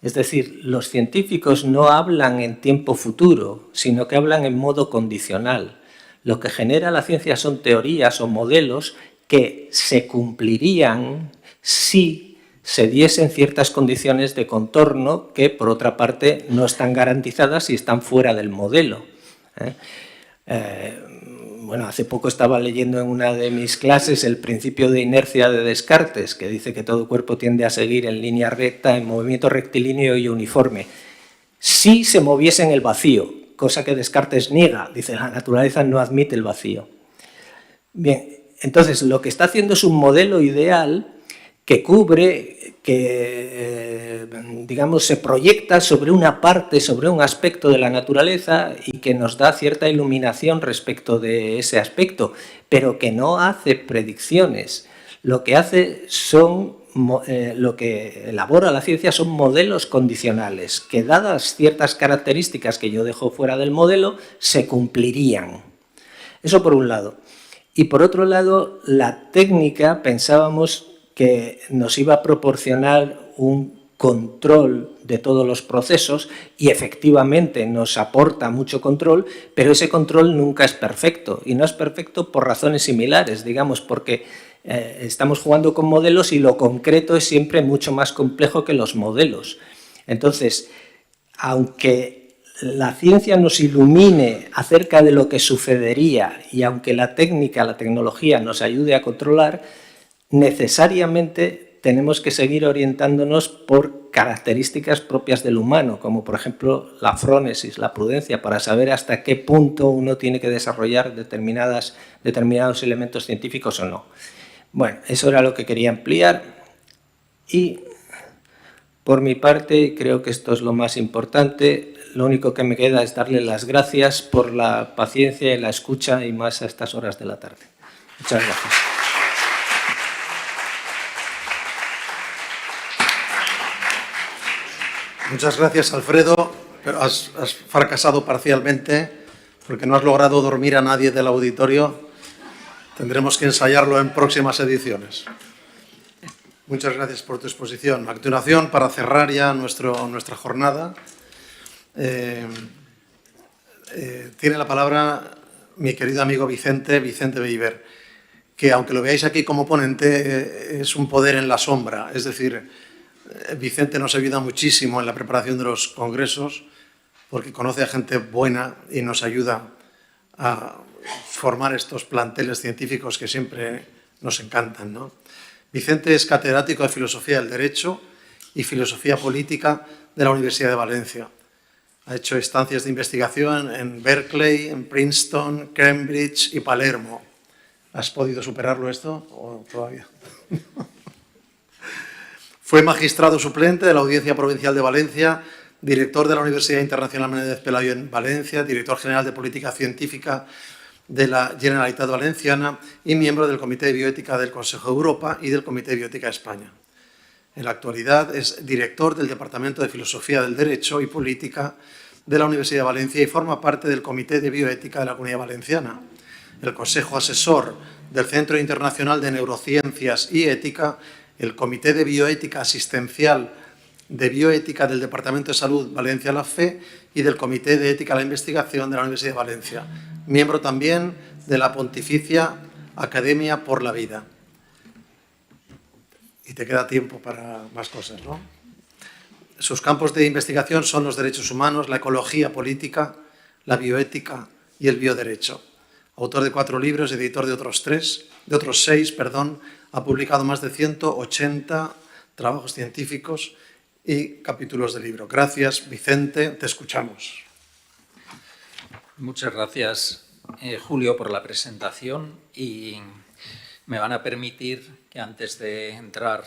B: Es decir, los científicos no hablan en tiempo futuro, sino que hablan en modo condicional. Lo que genera la ciencia son teorías o modelos que se cumplirían si se diesen ciertas condiciones de contorno que, por otra parte, no están garantizadas y están fuera del modelo. Bueno, hace poco estaba leyendo en una de mis clases el principio de inercia de Descartes, que dice que todo cuerpo tiende a seguir en línea recta, en movimiento rectilíneo y uniforme. Si se moviese en el vacío, cosa que Descartes niega, dice la naturaleza no admite el vacío. Bien, entonces lo que está haciendo es un modelo ideal que cubre, que digamos se proyecta sobre una parte, sobre un aspecto de la naturaleza y que nos da cierta iluminación respecto de ese aspecto, pero que no hace predicciones. Lo que hace son, lo que elabora la ciencia son modelos condicionales, que dadas ciertas características que yo dejo fuera del modelo, se cumplirían. Eso por un lado. Y por otro lado, la técnica pensábamos que nos iba a proporcionar un control de todos los procesos y efectivamente nos aporta mucho control, pero ese control nunca es perfecto y no es perfecto por razones similares, digamos, porque estamos jugando con modelos y lo concreto es siempre mucho más complejo que los modelos. Entonces, aunque la ciencia nos ilumine acerca de lo que sucedería y aunque la técnica, la tecnología nos ayude a controlar, necesariamente tenemos que seguir orientándonos por características propias del humano, como por ejemplo la frónesis, la prudencia, para saber hasta qué punto uno tiene que desarrollar determinados elementos científicos o no. Bueno, eso era lo que quería ampliar y por mi parte creo que esto es lo más importante. Lo único que me queda es darle las gracias por la paciencia y la escucha y más a estas horas de la tarde. Muchas gracias.
A: Muchas gracias, Alfredo, pero has fracasado parcialmente porque no has logrado dormir a nadie del auditorio. Tendremos que ensayarlo en próximas ediciones. Muchas gracias por tu exposición. A continuación, para cerrar ya nuestra jornada, tiene la palabra mi querido amigo Vicente Beiber, que aunque lo veáis aquí como ponente, es un poder en la sombra, es decir, Vicente nos ayuda muchísimo en la preparación de los congresos porque conoce a gente buena y nos ayuda a formar estos planteles científicos que siempre nos encantan, ¿no? Vicente es catedrático de Filosofía del Derecho y Filosofía Política de la Universidad de Valencia. Ha hecho estancias de investigación en Berkeley, en Princeton, Cambridge y Palermo. ¿Has podido superarlo esto o todavía? Fue magistrado suplente de la Audiencia Provincial de Valencia, director de la Universidad Internacional Menéndez Pelayo en Valencia, director general de Política Científica de la Generalitat Valenciana y miembro del Comité de Bioética del Consejo de Europa y del Comité de Bioética de España. En la actualidad es director del Departamento de Filosofía del Derecho y Política de la Universidad de Valencia y forma parte del Comité de Bioética de la Comunidad Valenciana, el Consejo Asesor del Centro Internacional de Neurociencias y Ética, el Comité de Bioética Asistencial de Bioética del Departamento de Salud Valencia-La Fe y del Comité de Ética a la Investigación de la Universidad de Valencia, miembro también de la Pontificia Academia por la Vida. Y te queda tiempo para más cosas, ¿no? Sus campos de investigación son los derechos humanos, la ecología política, la bioética y el bioderecho. Autor de 4 libros, editor de otros 6, ha publicado más de 180 trabajos científicos y capítulos de libro. Gracias, Vicente, te escuchamos.
C: Muchas gracias, Julio, por la presentación y me van a permitir que antes de entrar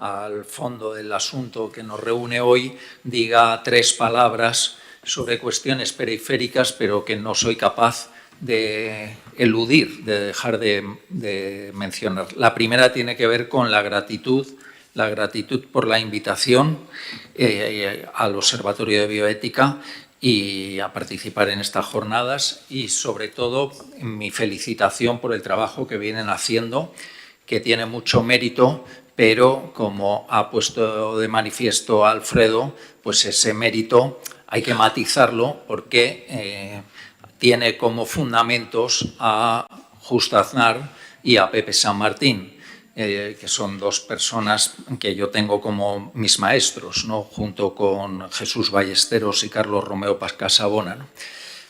C: al fondo del asunto que nos reúne hoy, diga 3 palabras sobre cuestiones periféricas, pero que no soy capaz de eludir, de dejar de mencionar. La primera tiene que ver con la gratitud por la invitación al Observatorio de Bioética y a participar en estas jornadas, y sobre todo mi felicitación por el trabajo que vienen haciendo, que tiene mucho mérito, pero como ha puesto de manifiesto Alfredo, pues ese mérito hay que matizarlo porque tiene como fundamentos a Justo Aznar y a Pepe San Martín, que son 2 personas que yo tengo como mis maestros, ¿no? Junto con Jesús Ballesteros y Carlos Romeo Casabona, ¿no?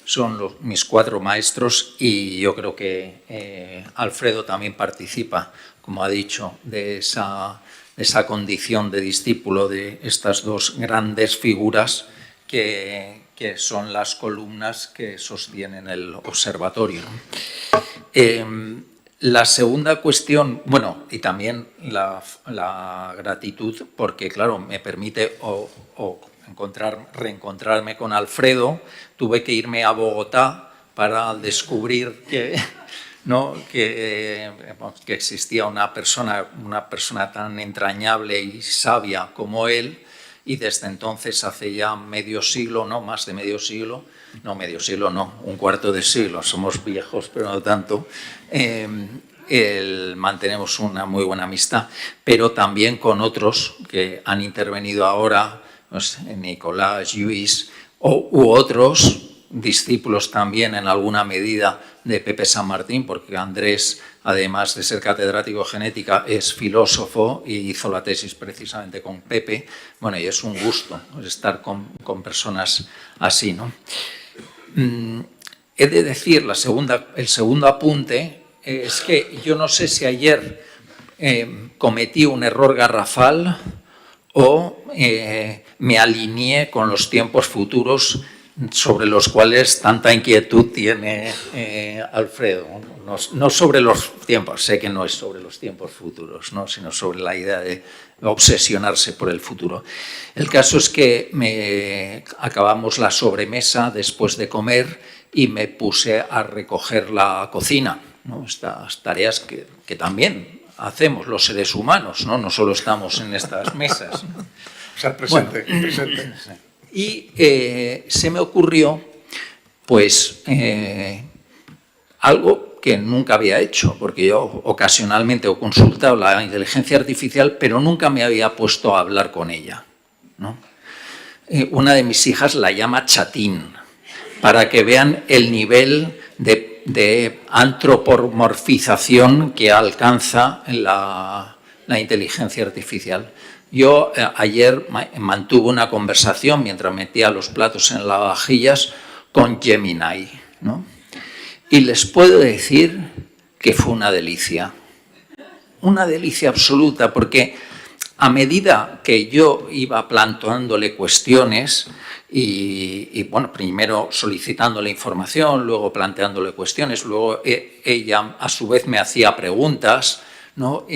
C: Son mis 4 maestros, y yo creo que Alfredo también participa, como ha dicho, de esa condición de discípulo de estas 2 grandes figuras que son las columnas que sostienen el observatorio. La segunda cuestión, bueno, y también la gratitud, porque claro, me permite reencontrarme con Alfredo. Tuve que irme a Bogotá para descubrir que existía una persona tan entrañable y sabia como él, y desde entonces, hace ya medio siglo, no, más de medio siglo, un cuarto de siglo, somos viejos pero no tanto, mantenemos una muy buena amistad, pero también con otros que han intervenido ahora, pues, Nicolás, Lluís u otros discípulos también en alguna medida de Pepe San Martín, porque Andrés, además de ser catedrático de genética, es filósofo y hizo la tesis precisamente con Pepe. Bueno, y es un gusto estar con personas así, ¿no? He de decir, el segundo apunte es que yo no sé si ayer cometí un error garrafal o me alineé con los tiempos futuros sobre los cuales tanta inquietud tiene Alfredo. No sobre los tiempos, sé que no es sobre los tiempos futuros, ¿no? Sino sobre la idea de obsesionarse por el futuro. El caso es que acabamos la sobremesa después de comer y me puse a recoger la cocina, ¿no? Estas tareas que también hacemos los seres humanos, ¿no? No solo estamos en estas mesas, ¿no?
A: O sea, presente.
C: Y se me ocurrió, pues, algo que nunca había hecho, porque yo ocasionalmente he consultado la inteligencia artificial, pero nunca me había puesto a hablar con ella, ¿no? Una de mis hijas la llama chatín, para que vean el nivel de antropomorfización que alcanza la inteligencia artificial. Yo ayer mantuve una conversación mientras metía los platos en las vajillas con Gemini, ¿no? Y les puedo decir que fue una delicia absoluta, porque a medida que yo iba planteándole cuestiones y bueno, primero solicitándole información, luego planteándole cuestiones, luego ella a su vez me hacía preguntas, ¿no?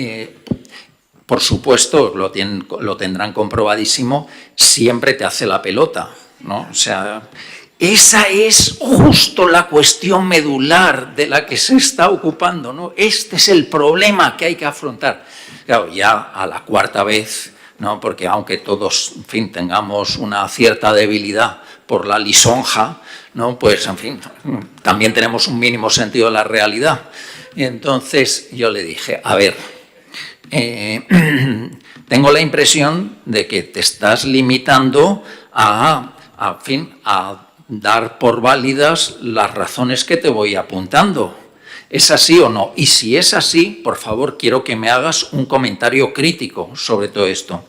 C: Por supuesto, lo tendrán comprobadísimo, siempre te hace la pelota, ¿no? O sea, esa es justo la cuestión medular de la que se está ocupando, ¿no? Este es el problema que hay que afrontar. Claro, ya a la 4ª vez, ¿no? Porque aunque todos, en fin, tengamos una cierta debilidad por la lisonja, ¿no? Pues, en fin, también tenemos un mínimo sentido de la realidad. Y entonces yo le dije, a ver, tengo la impresión de que te estás limitando a dar por válidas las razones que te voy apuntando. ¿Es así o no? Y si es así, por favor, quiero que me hagas un comentario crítico sobre todo esto.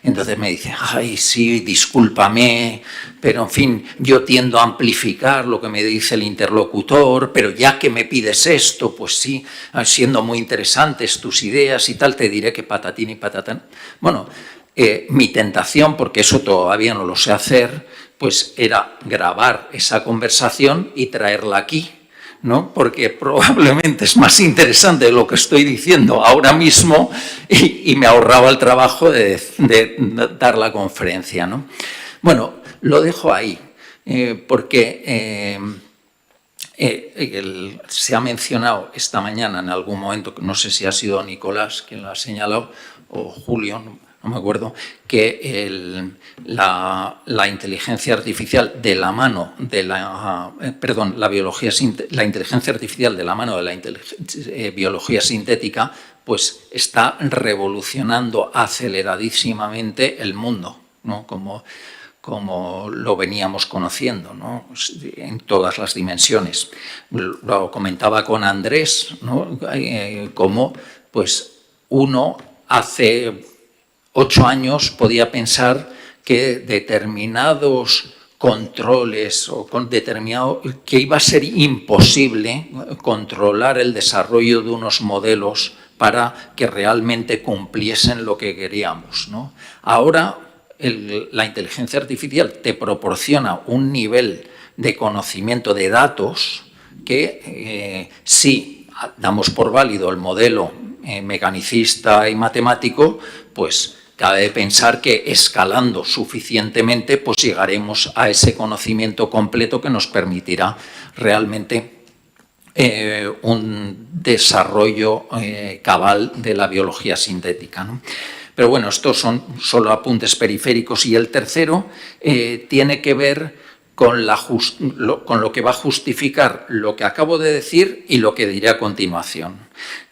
C: Entonces me dice, ay, sí, discúlpame, pero en fin, yo tiendo a amplificar lo que me dice el interlocutor, pero ya que me pides esto, pues sí, siendo muy interesantes tus ideas y tal, te diré que patatín y patatán. Bueno, mi tentación, porque eso todavía no lo sé hacer, pues era grabar esa conversación y traerla aquí, ¿no? Porque probablemente es más interesante lo que estoy diciendo ahora mismo y me ahorraba el trabajo de dar la conferencia, ¿no? Bueno, lo dejo ahí porque se ha mencionado esta mañana en algún momento, no sé si ha sido Nicolás quien lo ha señalado o Julio, no me acuerdo, que la inteligencia artificial de la mano de la inteligencia artificial de la mano de la biología sintética, pues está revolucionando aceleradísimamente el mundo, ¿no? Como lo veníamos conociendo, ¿no? En todas las dimensiones. Lo comentaba con Andrés, ¿no? Cómo pues, uno hace 8 años podía pensar que determinados controles o que iba a ser imposible controlar el desarrollo de unos modelos para que realmente cumpliesen lo que queríamos, ¿no? Ahora la inteligencia artificial te proporciona un nivel de conocimiento de datos que si damos por válido el modelo mecanicista y matemático, pues cabe pensar que escalando suficientemente pues llegaremos a ese conocimiento completo que nos permitirá realmente un desarrollo cabal de la biología sintética, ¿no? Pero bueno, estos son solo apuntes periféricos y el tercero tiene que ver con lo que va a justificar lo que acabo de decir y lo que diré a continuación.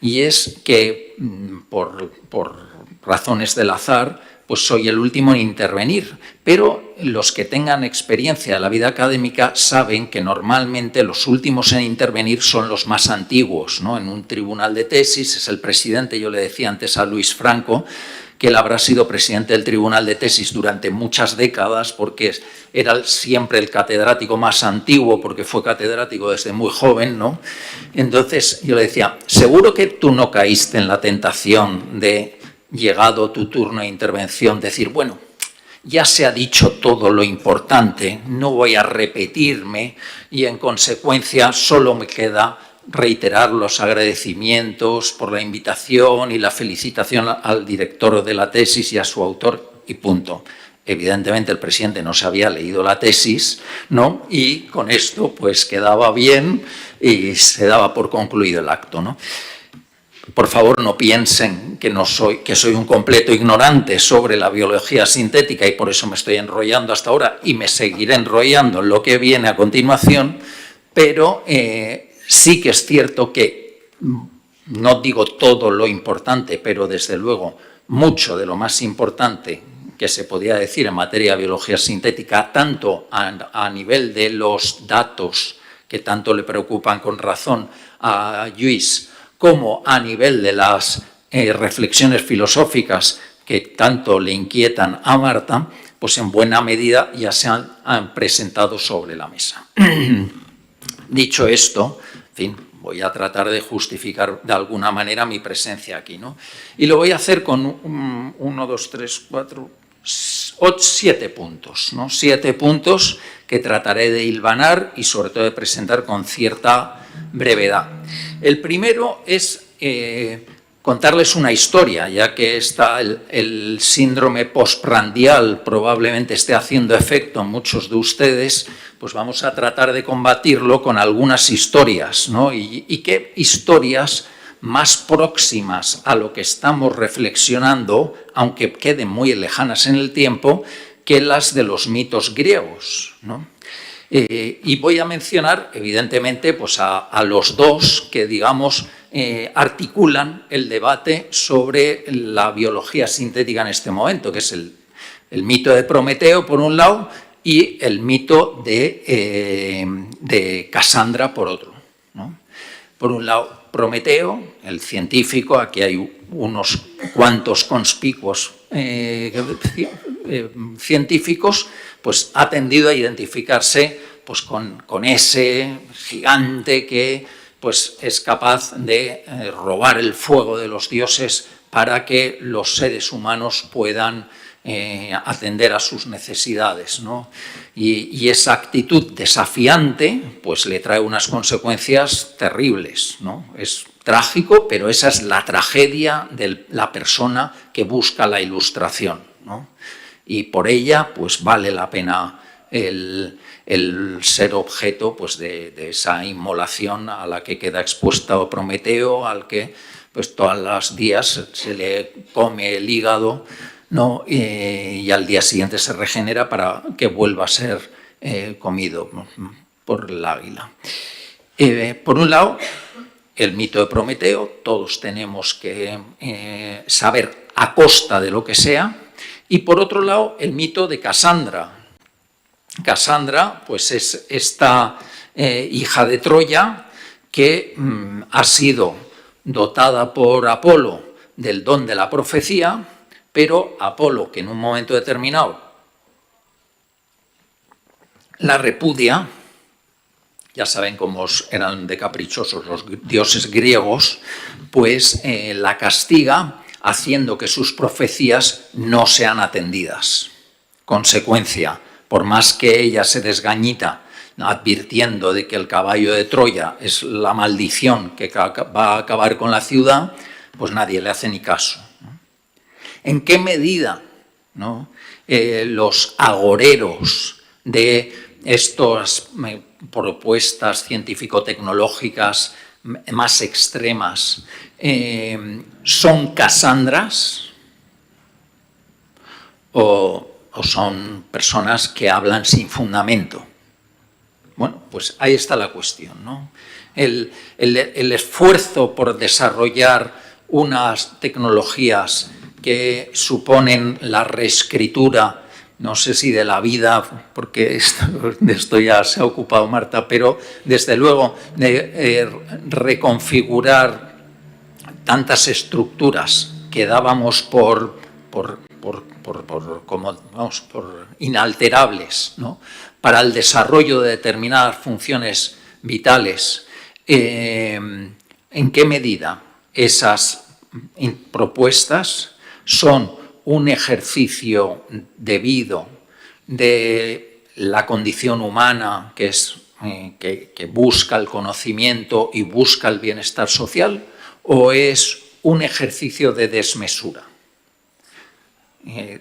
C: Y es que por razones del azar, pues soy el último en intervenir, pero los que tengan experiencia de la vida académica saben que normalmente los últimos en intervenir son los más antiguos, ¿no? En un tribunal de tesis es el presidente, yo le decía antes a Luis Franco, que él habrá sido presidente del tribunal de tesis durante muchas décadas porque era siempre el catedrático más antiguo porque fue catedrático desde muy joven, ¿no? Entonces yo le decía, seguro que tú no caíste en la tentación de, llegado tu turno de intervención, decir, bueno, ya se ha dicho todo lo importante, no voy a repetirme y en consecuencia solo me queda reiterar los agradecimientos por la invitación y la felicitación al director de la tesis y a su autor y punto. Evidentemente el presidente no se había leído la tesis, ¿no? Y con esto pues quedaba bien y se daba por concluido el acto, ¿no? Por favor, no piensen que soy un completo ignorante sobre la biología sintética y por eso me estoy enrollando hasta ahora y me seguiré enrollando en lo que viene a continuación, pero sí que es cierto que, no digo todo lo importante, pero desde luego mucho de lo más importante que se podía decir en materia de biología sintética, tanto a nivel de los datos que tanto le preocupan con razón a Lluís, como a nivel de las reflexiones filosóficas que tanto le inquietan a Marta, pues en buena medida ya se han presentado sobre la mesa. Dicho esto, en fin, voy a tratar de justificar de alguna manera mi presencia aquí, ¿no? Y lo voy a hacer con 7 puntos, ¿no? 7 puntos que trataré de hilvanar y sobre todo de presentar con cierta brevedad. El primero es contarles una historia, ya que el síndrome postprandial probablemente esté haciendo efecto en muchos de ustedes, pues vamos a tratar de combatirlo con algunas historias, ¿no? Y qué historias más próximas a lo que estamos reflexionando, aunque queden muy lejanas en el tiempo, que las de los mitos griegos, ¿no? Y voy a mencionar, evidentemente, pues a los dos que, digamos, articulan el debate sobre la biología sintética en este momento, que es el mito de Prometeo, por un lado, y el mito de Casandra, por otro, ¿no? Por un lado, Prometeo, el científico, aquí hay unos cuantos conspicuos científicos, pues ha tendido a identificarse pues, con ese gigante que pues, es capaz de robar el fuego de los dioses para que los seres humanos puedan atender a sus necesidades, ¿no? Y esa actitud desafiante pues le trae unas consecuencias terribles, ¿no? Es trágico, pero esa es la tragedia de la persona que busca la ilustración, ¿no? Y por ella pues vale la pena el ser objeto pues, de esa inmolación a la que queda expuesto Prometeo, al que pues, todos los días se le come el hígado, ¿no? Y al día siguiente se regenera para que vuelva a ser comido por el águila. Por un lado, el mito de Prometeo, todos tenemos que saber a costa de lo que sea, y por otro lado, el mito de Casandra. Casandra pues, es esta hija de Troya que ha sido dotada por Apolo del don de la profecía, pero Apolo, que en un momento determinado la repudia, ya saben cómo eran de caprichosos los dioses griegos, pues la castiga haciendo que sus profecías no sean atendidas. Consecuencia, por más que ella se desgañita advirtiendo de que el caballo de Troya es la maldición que va a acabar con la ciudad, pues nadie le hace ni caso. ¿En qué medida, ¿no? Los agoreros de estas propuestas científico-tecnológicas más extremas son Casandras o son personas que hablan sin fundamento? Bueno, pues ahí está la cuestión, ¿no? El esfuerzo por desarrollar unas tecnologías que suponen la reescritura, no sé si de la vida, porque de esto ya se ha ocupado Marta, pero desde luego de reconfigurar tantas estructuras que dábamos por inalterables, ¿no? Para el desarrollo de determinadas funciones vitales. ¿En qué medida esas propuestas son un ejercicio debido de la condición humana que busca el conocimiento y busca el bienestar social, o es un ejercicio de desmesura?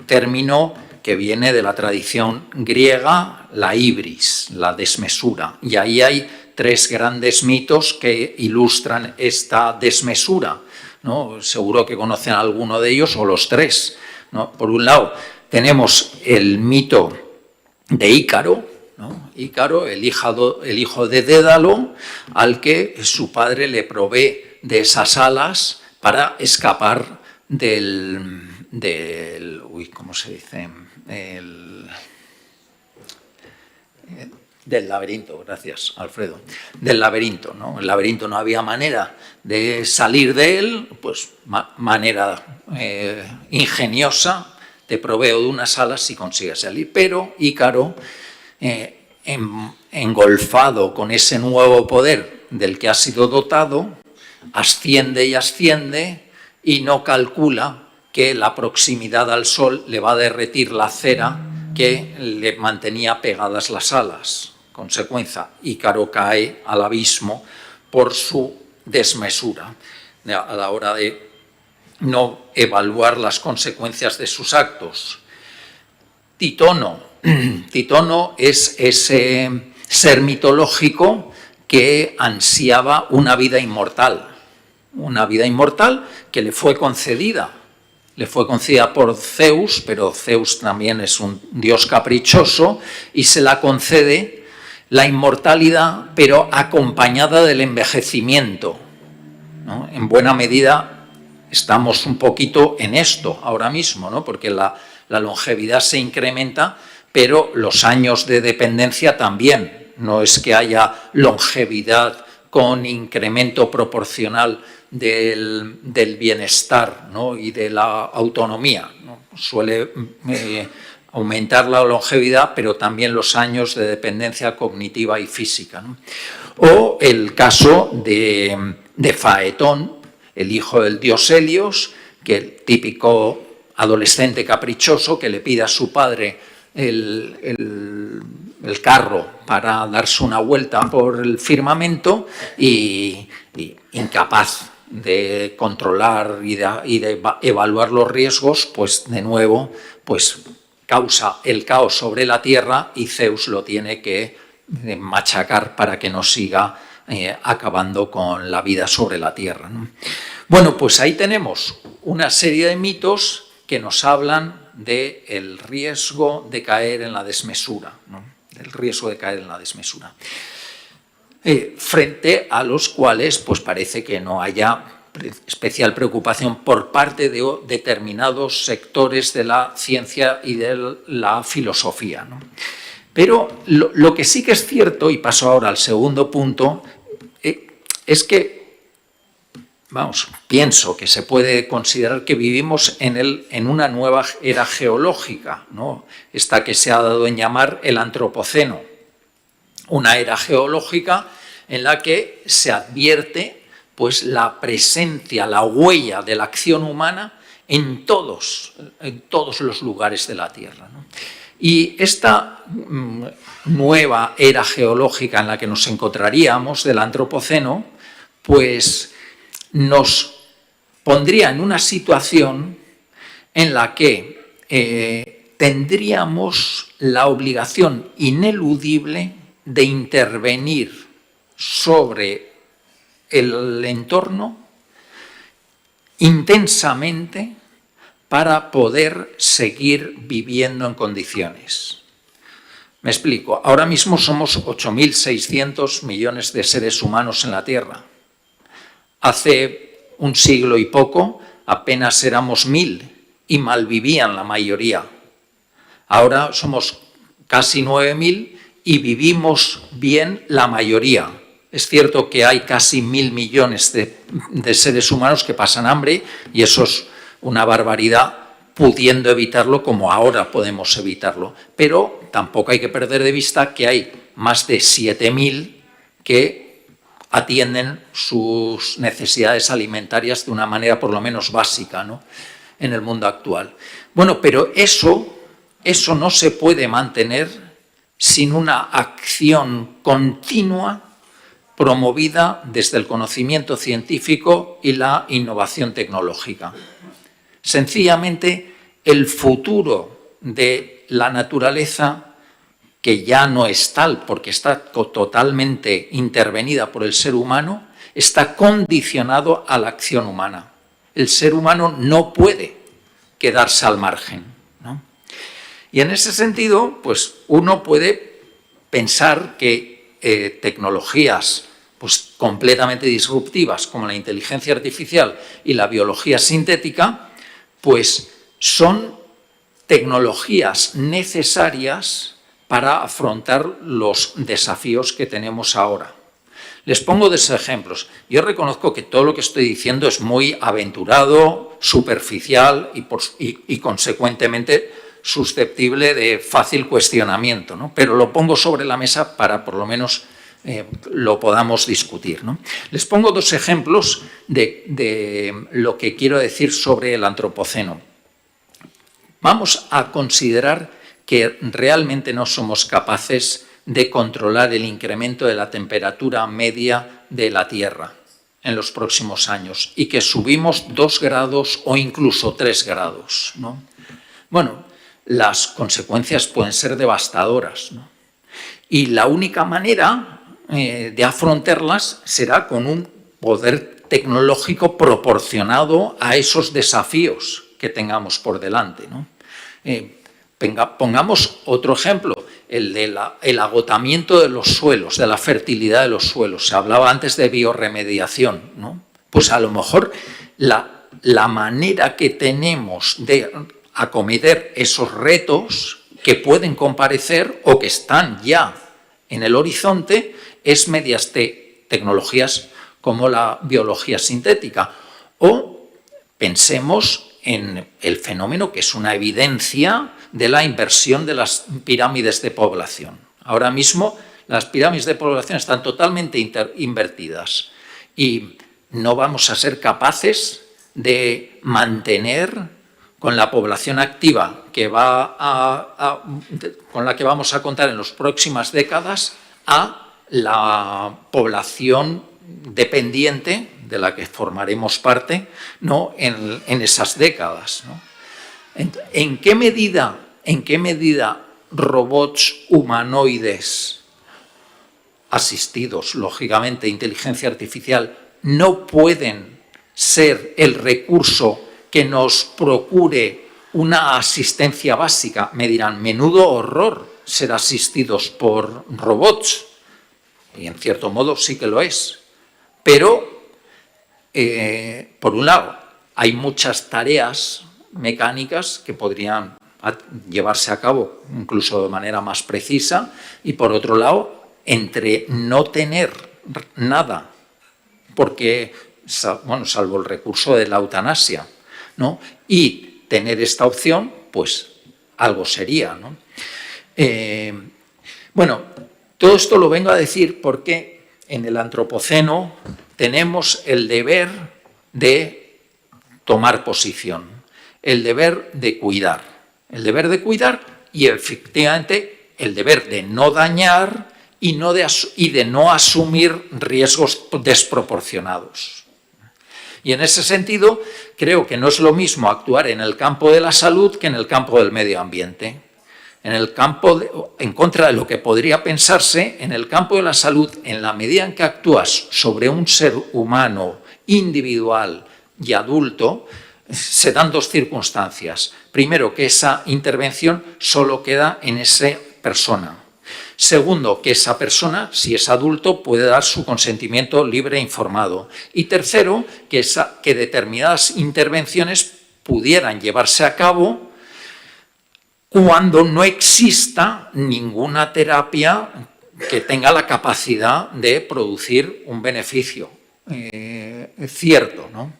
C: Término que viene de la tradición griega, la hibris, la desmesura. Y ahí hay tres grandes mitos que ilustran esta desmesura, ¿no? Seguro que conocen alguno de ellos o los tres, ¿no? Por un lado, tenemos el mito de Ícaro, ¿no? Ícaro, el hijo de Dédalo, al que su padre le provee de esas alas para escapar ¿cómo se dice? Del laberinto, gracias, Alfredo. Del laberinto, ¿no? El laberinto no había manera de salir de él, pues manera ingeniosa, te proveo de unas alas y consigues salir. Pero Ícaro, engolfado con ese nuevo poder del que ha sido dotado, asciende y asciende y no calcula que la proximidad al sol le va a derretir la cera que le mantenía pegadas las alas. Consecuencia, Ícaro cae al abismo por su desmesura a la hora de no evaluar las consecuencias de sus actos. Titono es ese ser mitológico que ansiaba una vida inmortal que le fue concedida. Le fue concedida por Zeus, pero Zeus también es un dios caprichoso, y se la concede la inmortalidad, pero acompañada del envejecimiento, ¿no? En buena medida estamos un poquito en esto ahora mismo, ¿no? Porque la longevidad se incrementa, pero los años de dependencia también. No es que haya longevidad con incremento proporcional del bienestar, ¿no? Y de la autonomía, ¿no? Suele aumentar la longevidad, pero también los años de dependencia cognitiva y física, ¿no? O el caso de Faetón, el hijo del dios Helios, que el típico adolescente caprichoso que le pide a su padre el carro para darse una vuelta por el firmamento y incapaz de controlar y de evaluar los riesgos, pues de nuevo pues causa el caos sobre la Tierra y Zeus lo tiene que machacar para que no siga acabando con la vida sobre la Tierra, ¿no? Bueno, pues ahí tenemos una serie de mitos que nos hablan del riesgo de caer en la desmesura, ¿no? Del riesgo de caer en la desmesura. Frente a los cuales pues parece que no haya especial preocupación por parte de determinados sectores de la ciencia y de la filosofía, ¿no? Pero lo que sí que es cierto, y paso ahora al segundo punto, es que, pienso que se puede considerar que vivimos en una nueva era geológica, ¿no? Esta que se ha dado en llamar el antropoceno, una era geológica en la que se advierte pues, la presencia, la huella de la acción humana en todos los lugares de la Tierra, ¿no? Y esta nueva era geológica en la que nos encontraríamos, del antropoceno, pues nos pondría en una situación en la que tendríamos la obligación ineludible de intervenir sobre el entorno intensamente para poder seguir viviendo en condiciones. Me explico. Ahora mismo somos 8.600 millones de seres humanos en la Tierra. Hace un siglo y poco apenas éramos 1.000 y malvivían la mayoría. Ahora somos casi 9.000 y vivimos bien la mayoría. Es cierto que hay casi 1.000 millones de seres humanos que pasan hambre y eso es una barbaridad, pudiendo evitarlo como ahora podemos evitarlo. Pero tampoco hay que perder de vista que hay más de 7.000 que atienden sus necesidades alimentarias de una manera por lo menos básica, ¿no? En el mundo actual. Bueno, pero eso no se puede mantener sin una acción continua promovida desde el conocimiento científico y la innovación tecnológica. Sencillamente, el futuro de la naturaleza, que ya no es tal porque está totalmente intervenida por el ser humano, está condicionado a la acción humana. El ser humano no puede quedarse al margen, ¿no? Y en ese sentido, pues uno puede pensar que tecnologías pues, completamente disruptivas como la inteligencia artificial y la biología sintética, pues son tecnologías necesarias para afrontar los desafíos que tenemos ahora. Les pongo dos ejemplos. Yo reconozco que todo lo que estoy diciendo es muy aventurado, superficial y consecuentemente susceptible de fácil cuestionamiento, ¿no? Pero lo pongo sobre la mesa para por lo menos lo podamos discutir, ¿no? Les pongo dos ejemplos de lo que quiero decir sobre el antropoceno. Vamos a considerar que realmente no somos capaces de controlar el incremento de la temperatura media de la Tierra en los próximos años y que subimos 2 grados o incluso 3 grados, ¿no? Bueno, las consecuencias pueden ser devastadoras, ¿no? Y la única manera de afrontarlas será con un poder tecnológico proporcionado a esos desafíos que tengamos por delante, ¿no? Pongamos otro ejemplo, el agotamiento de los suelos, de la fertilidad de los suelos. Se hablaba antes de biorremediación, ¿no? Pues a lo mejor la manera que tenemos de acometer esos retos que pueden comparecer o que están ya en el horizonte es mediante tecnologías como la biología sintética. O pensemos en el fenómeno que es una evidencia de la inversión de las pirámides de población. Ahora mismo las pirámides de población están totalmente invertidas y no vamos a ser capaces de mantener con la población activa con la que vamos a contar en las próximas décadas a la población dependiente de la que formaremos parte, ¿no?, en esas décadas, ¿no? ¿En qué medida robots humanoides asistidos, lógicamente, inteligencia artificial, no pueden ser el recurso que nos procure una asistencia básica? Me dirán, menudo horror ser asistidos por robots. Y en cierto modo sí que lo es. Pero, por un lado, hay muchas tareas mecánicas que podrían llevarse a cabo incluso de manera más precisa, y por otro lado, entre no tener nada, porque, bueno, salvo el recurso de la eutanasia, ¿no?, y tener esta opción, pues algo sería, ¿no? Bueno, todo esto lo vengo a decir porque en el antropoceno tenemos el deber de tomar posición, el deber de cuidar y efectivamente el deber de no dañar y de no asumir riesgos desproporcionados. Y en ese sentido, creo que no es lo mismo actuar en el campo de la salud que en el campo del medio ambiente. En contra de lo que podría pensarse, en el campo de la salud, en la medida en que actúas sobre un ser humano individual y adulto, se dan dos circunstancias. Primero, que esa intervención solo queda en esa persona. Segundo, que esa persona, si es adulto, puede dar su consentimiento libre e informado. Y tercero, que determinadas intervenciones pudieran llevarse a cabo cuando no exista ninguna terapia que tenga la capacidad de producir un beneficio cierto, ¿no?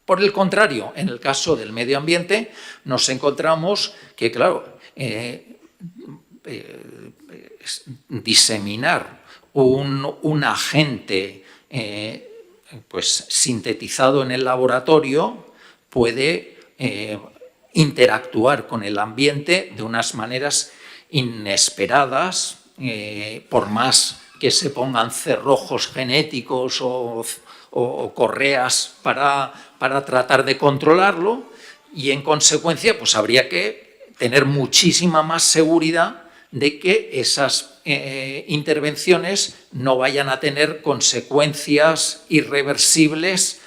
C: Por el contrario, en el caso del medio ambiente, nos encontramos que, claro, diseminar un agente pues, sintetizado en el laboratorio puede interactuar con el ambiente de unas maneras inesperadas, por más que se pongan cerrojos genéticos o correas para tratar de controlarlo, y en consecuencia pues habría que tener muchísima más seguridad de que esas intervenciones no vayan a tener consecuencias irreversibles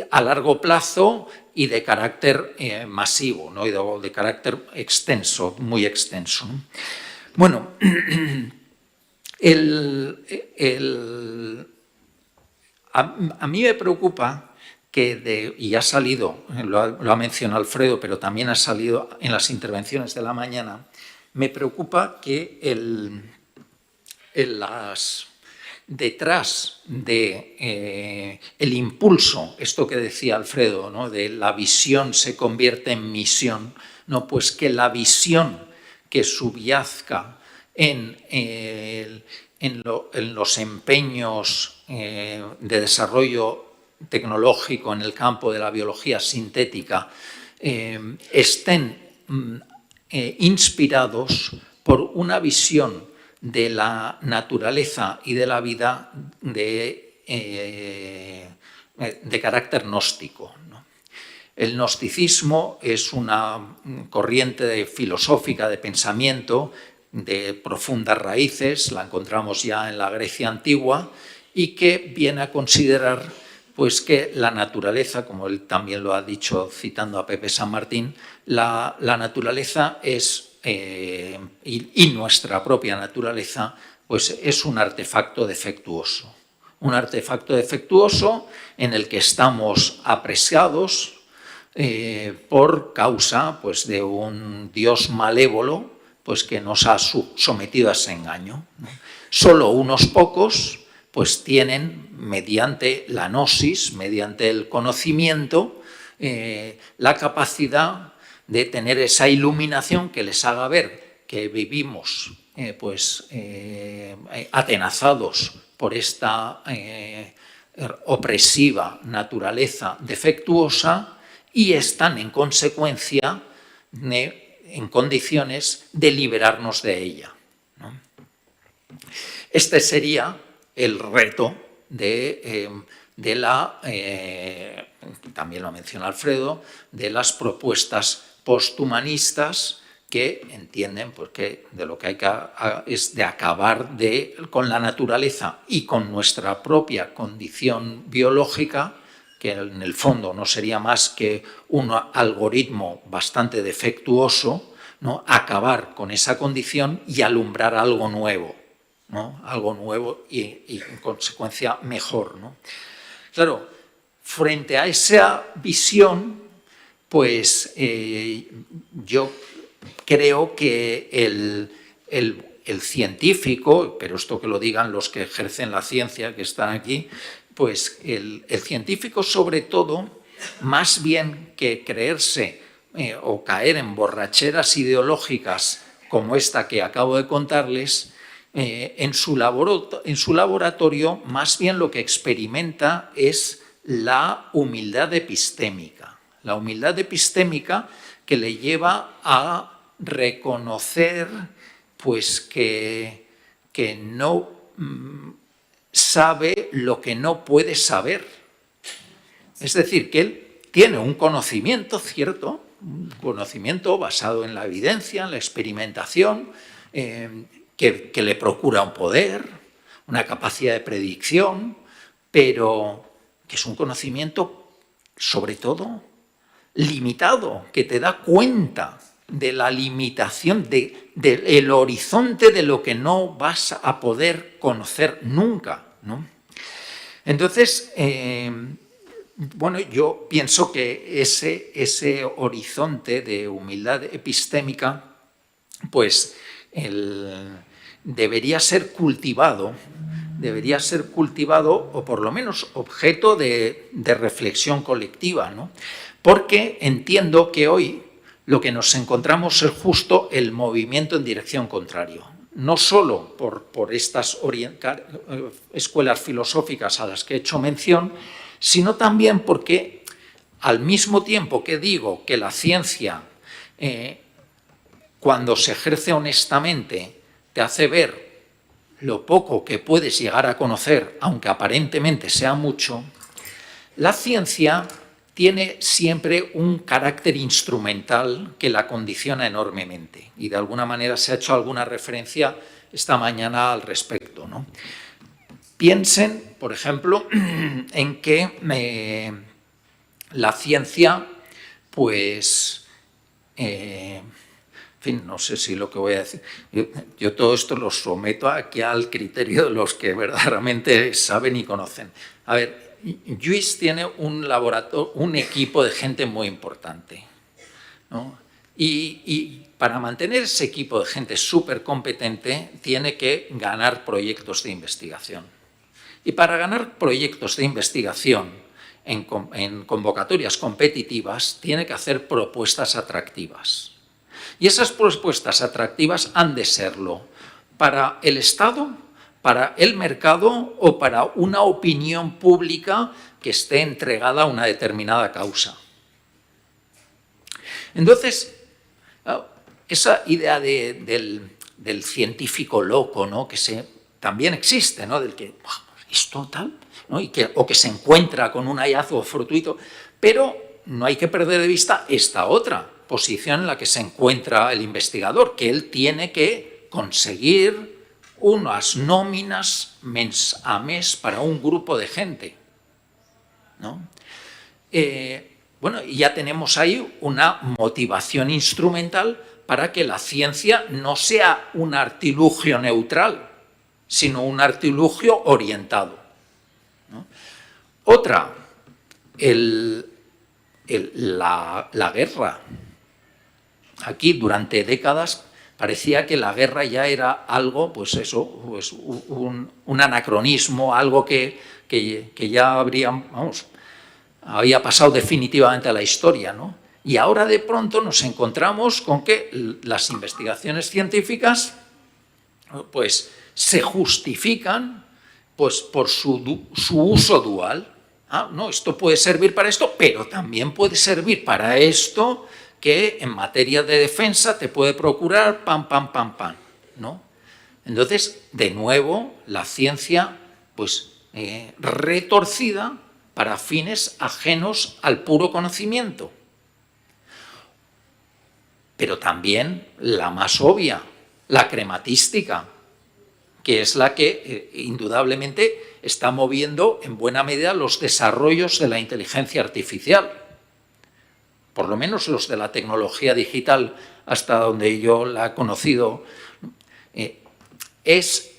C: a largo plazo y de carácter masivo, ¿no?, y de carácter extenso, muy extenso, ¿no? Bueno, a mí me preocupa que, y ha salido, lo ha mencionado Alfredo, pero también ha salido en las intervenciones de la mañana, me preocupa que detrás de el impulso, esto que decía Alfredo, ¿no?, de la visión se convierte en misión, ¿no?, pues que la visión que subyazca en los empeños de desarrollo tecnológico en el campo de la biología sintética estén inspirados por una visión de la naturaleza y de la vida de carácter gnóstico, ¿no? El gnosticismo es una corriente filosófica de pensamiento de profundas raíces, la encontramos ya en la Grecia antigua, y que viene a considerar pues, que la naturaleza, como él también lo ha dicho citando a Pepe San Martín, la naturaleza es, y nuestra propia naturaleza, pues es un artefacto defectuoso. Un artefacto defectuoso en el que estamos apresados por causa pues, de un Dios malévolo pues, que nos ha sometido a ese engaño, ¿no? Solo unos pocos pues, tienen, mediante la gnosis, mediante el conocimiento, la capacidad de tener esa iluminación que les haga ver que vivimos atenazados por esta opresiva naturaleza defectuosa y están en consecuencia en condiciones de liberarnos de ella, ¿no? Este sería el reto también lo menciona Alfredo, de las propuestas posthumanistas que entienden pues, que de lo que hay que es de acabar con la naturaleza y con nuestra propia condición biológica, que en el fondo no sería más que un algoritmo bastante defectuoso, ¿no? Acabar con esa condición y alumbrar algo nuevo, ¿no? Algo nuevo y en consecuencia mejor, ¿no? Claro, frente a esa visión, pues yo creo que el científico, pero esto que lo digan los que ejercen la ciencia, que están aquí, pues el científico sobre todo, más bien que creerse o caer en borracheras ideológicas como esta que acabo de contarles, en su laboratorio más bien lo que experimenta es la humildad epistémica. La humildad epistémica que le lleva a reconocer pues, que no sabe lo que no puede saber. Es decir, que él tiene un conocimiento cierto, un conocimiento basado en la evidencia, en la experimentación, que le procura un poder, una capacidad de predicción, pero que es un conocimiento, sobre todo, limitado, que te da cuenta de la limitación, del horizonte de lo que no vas a poder conocer nunca, ¿no? Entonces, bueno, yo pienso que ese horizonte de humildad epistémica, pues debería ser cultivado, o por lo menos objeto de reflexión colectiva, ¿no? Porque entiendo que hoy lo que nos encontramos es justo el movimiento en dirección contraria. No solo por estas escuelas filosóficas a las que he hecho mención, sino también porque al mismo tiempo que digo que la ciencia, cuando se ejerce honestamente, te hace ver lo poco que puedes llegar a conocer, aunque aparentemente sea mucho, la ciencia tiene siempre un carácter instrumental que la condiciona enormemente. Y de alguna manera se ha hecho alguna referencia esta mañana al respecto, ¿no? Piensen, por ejemplo, en que la ciencia, pues, en fin, no sé si lo que voy a decir, yo todo esto lo someto aquí al criterio de los que verdaderamente saben y conocen. A ver, JUICE tiene un laboratorio, un equipo de gente muy importante, ¿no? Y para mantener ese equipo de gente súper competente tiene que ganar proyectos de investigación. Y para ganar proyectos de investigación en convocatorias competitivas tiene que hacer propuestas atractivas. Y esas propuestas atractivas han de serlo para el Estado, para el mercado o para una opinión pública que esté entregada a una determinada causa. Entonces, esa idea del científico loco, ¿no? Que también existe, ¿no? Del que esto tal, ¿no? O que se encuentra con un hallazgo fortuito, pero no hay que perder de vista esta otra posición en la que se encuentra el investigador, que él tiene que conseguir unas nóminas mes a mes para un grupo de gente, ¿no? Bueno, ya tenemos ahí una motivación instrumental para que la ciencia no sea un artilugio neutral, sino un artilugio orientado, ¿no? Otra, la guerra. Aquí, durante décadas, parecía que la guerra ya era algo, pues eso, pues un anacronismo, algo que ya había pasado definitivamente a la historia, ¿no? Y ahora de pronto nos encontramos con que las investigaciones científicas pues, se justifican pues, por su uso dual. no, esto puede servir para esto, pero también puede servir para esto que en materia de defensa te puede procurar pam, pam, pam, pam, ¿no? Entonces, de nuevo, la ciencia, pues, retorcida para fines ajenos al puro conocimiento. Pero también la más obvia, la crematística, que es la que indudablemente está moviendo en buena medida los desarrollos de la inteligencia artificial, por lo menos los de la tecnología digital, hasta donde yo la he conocido. Es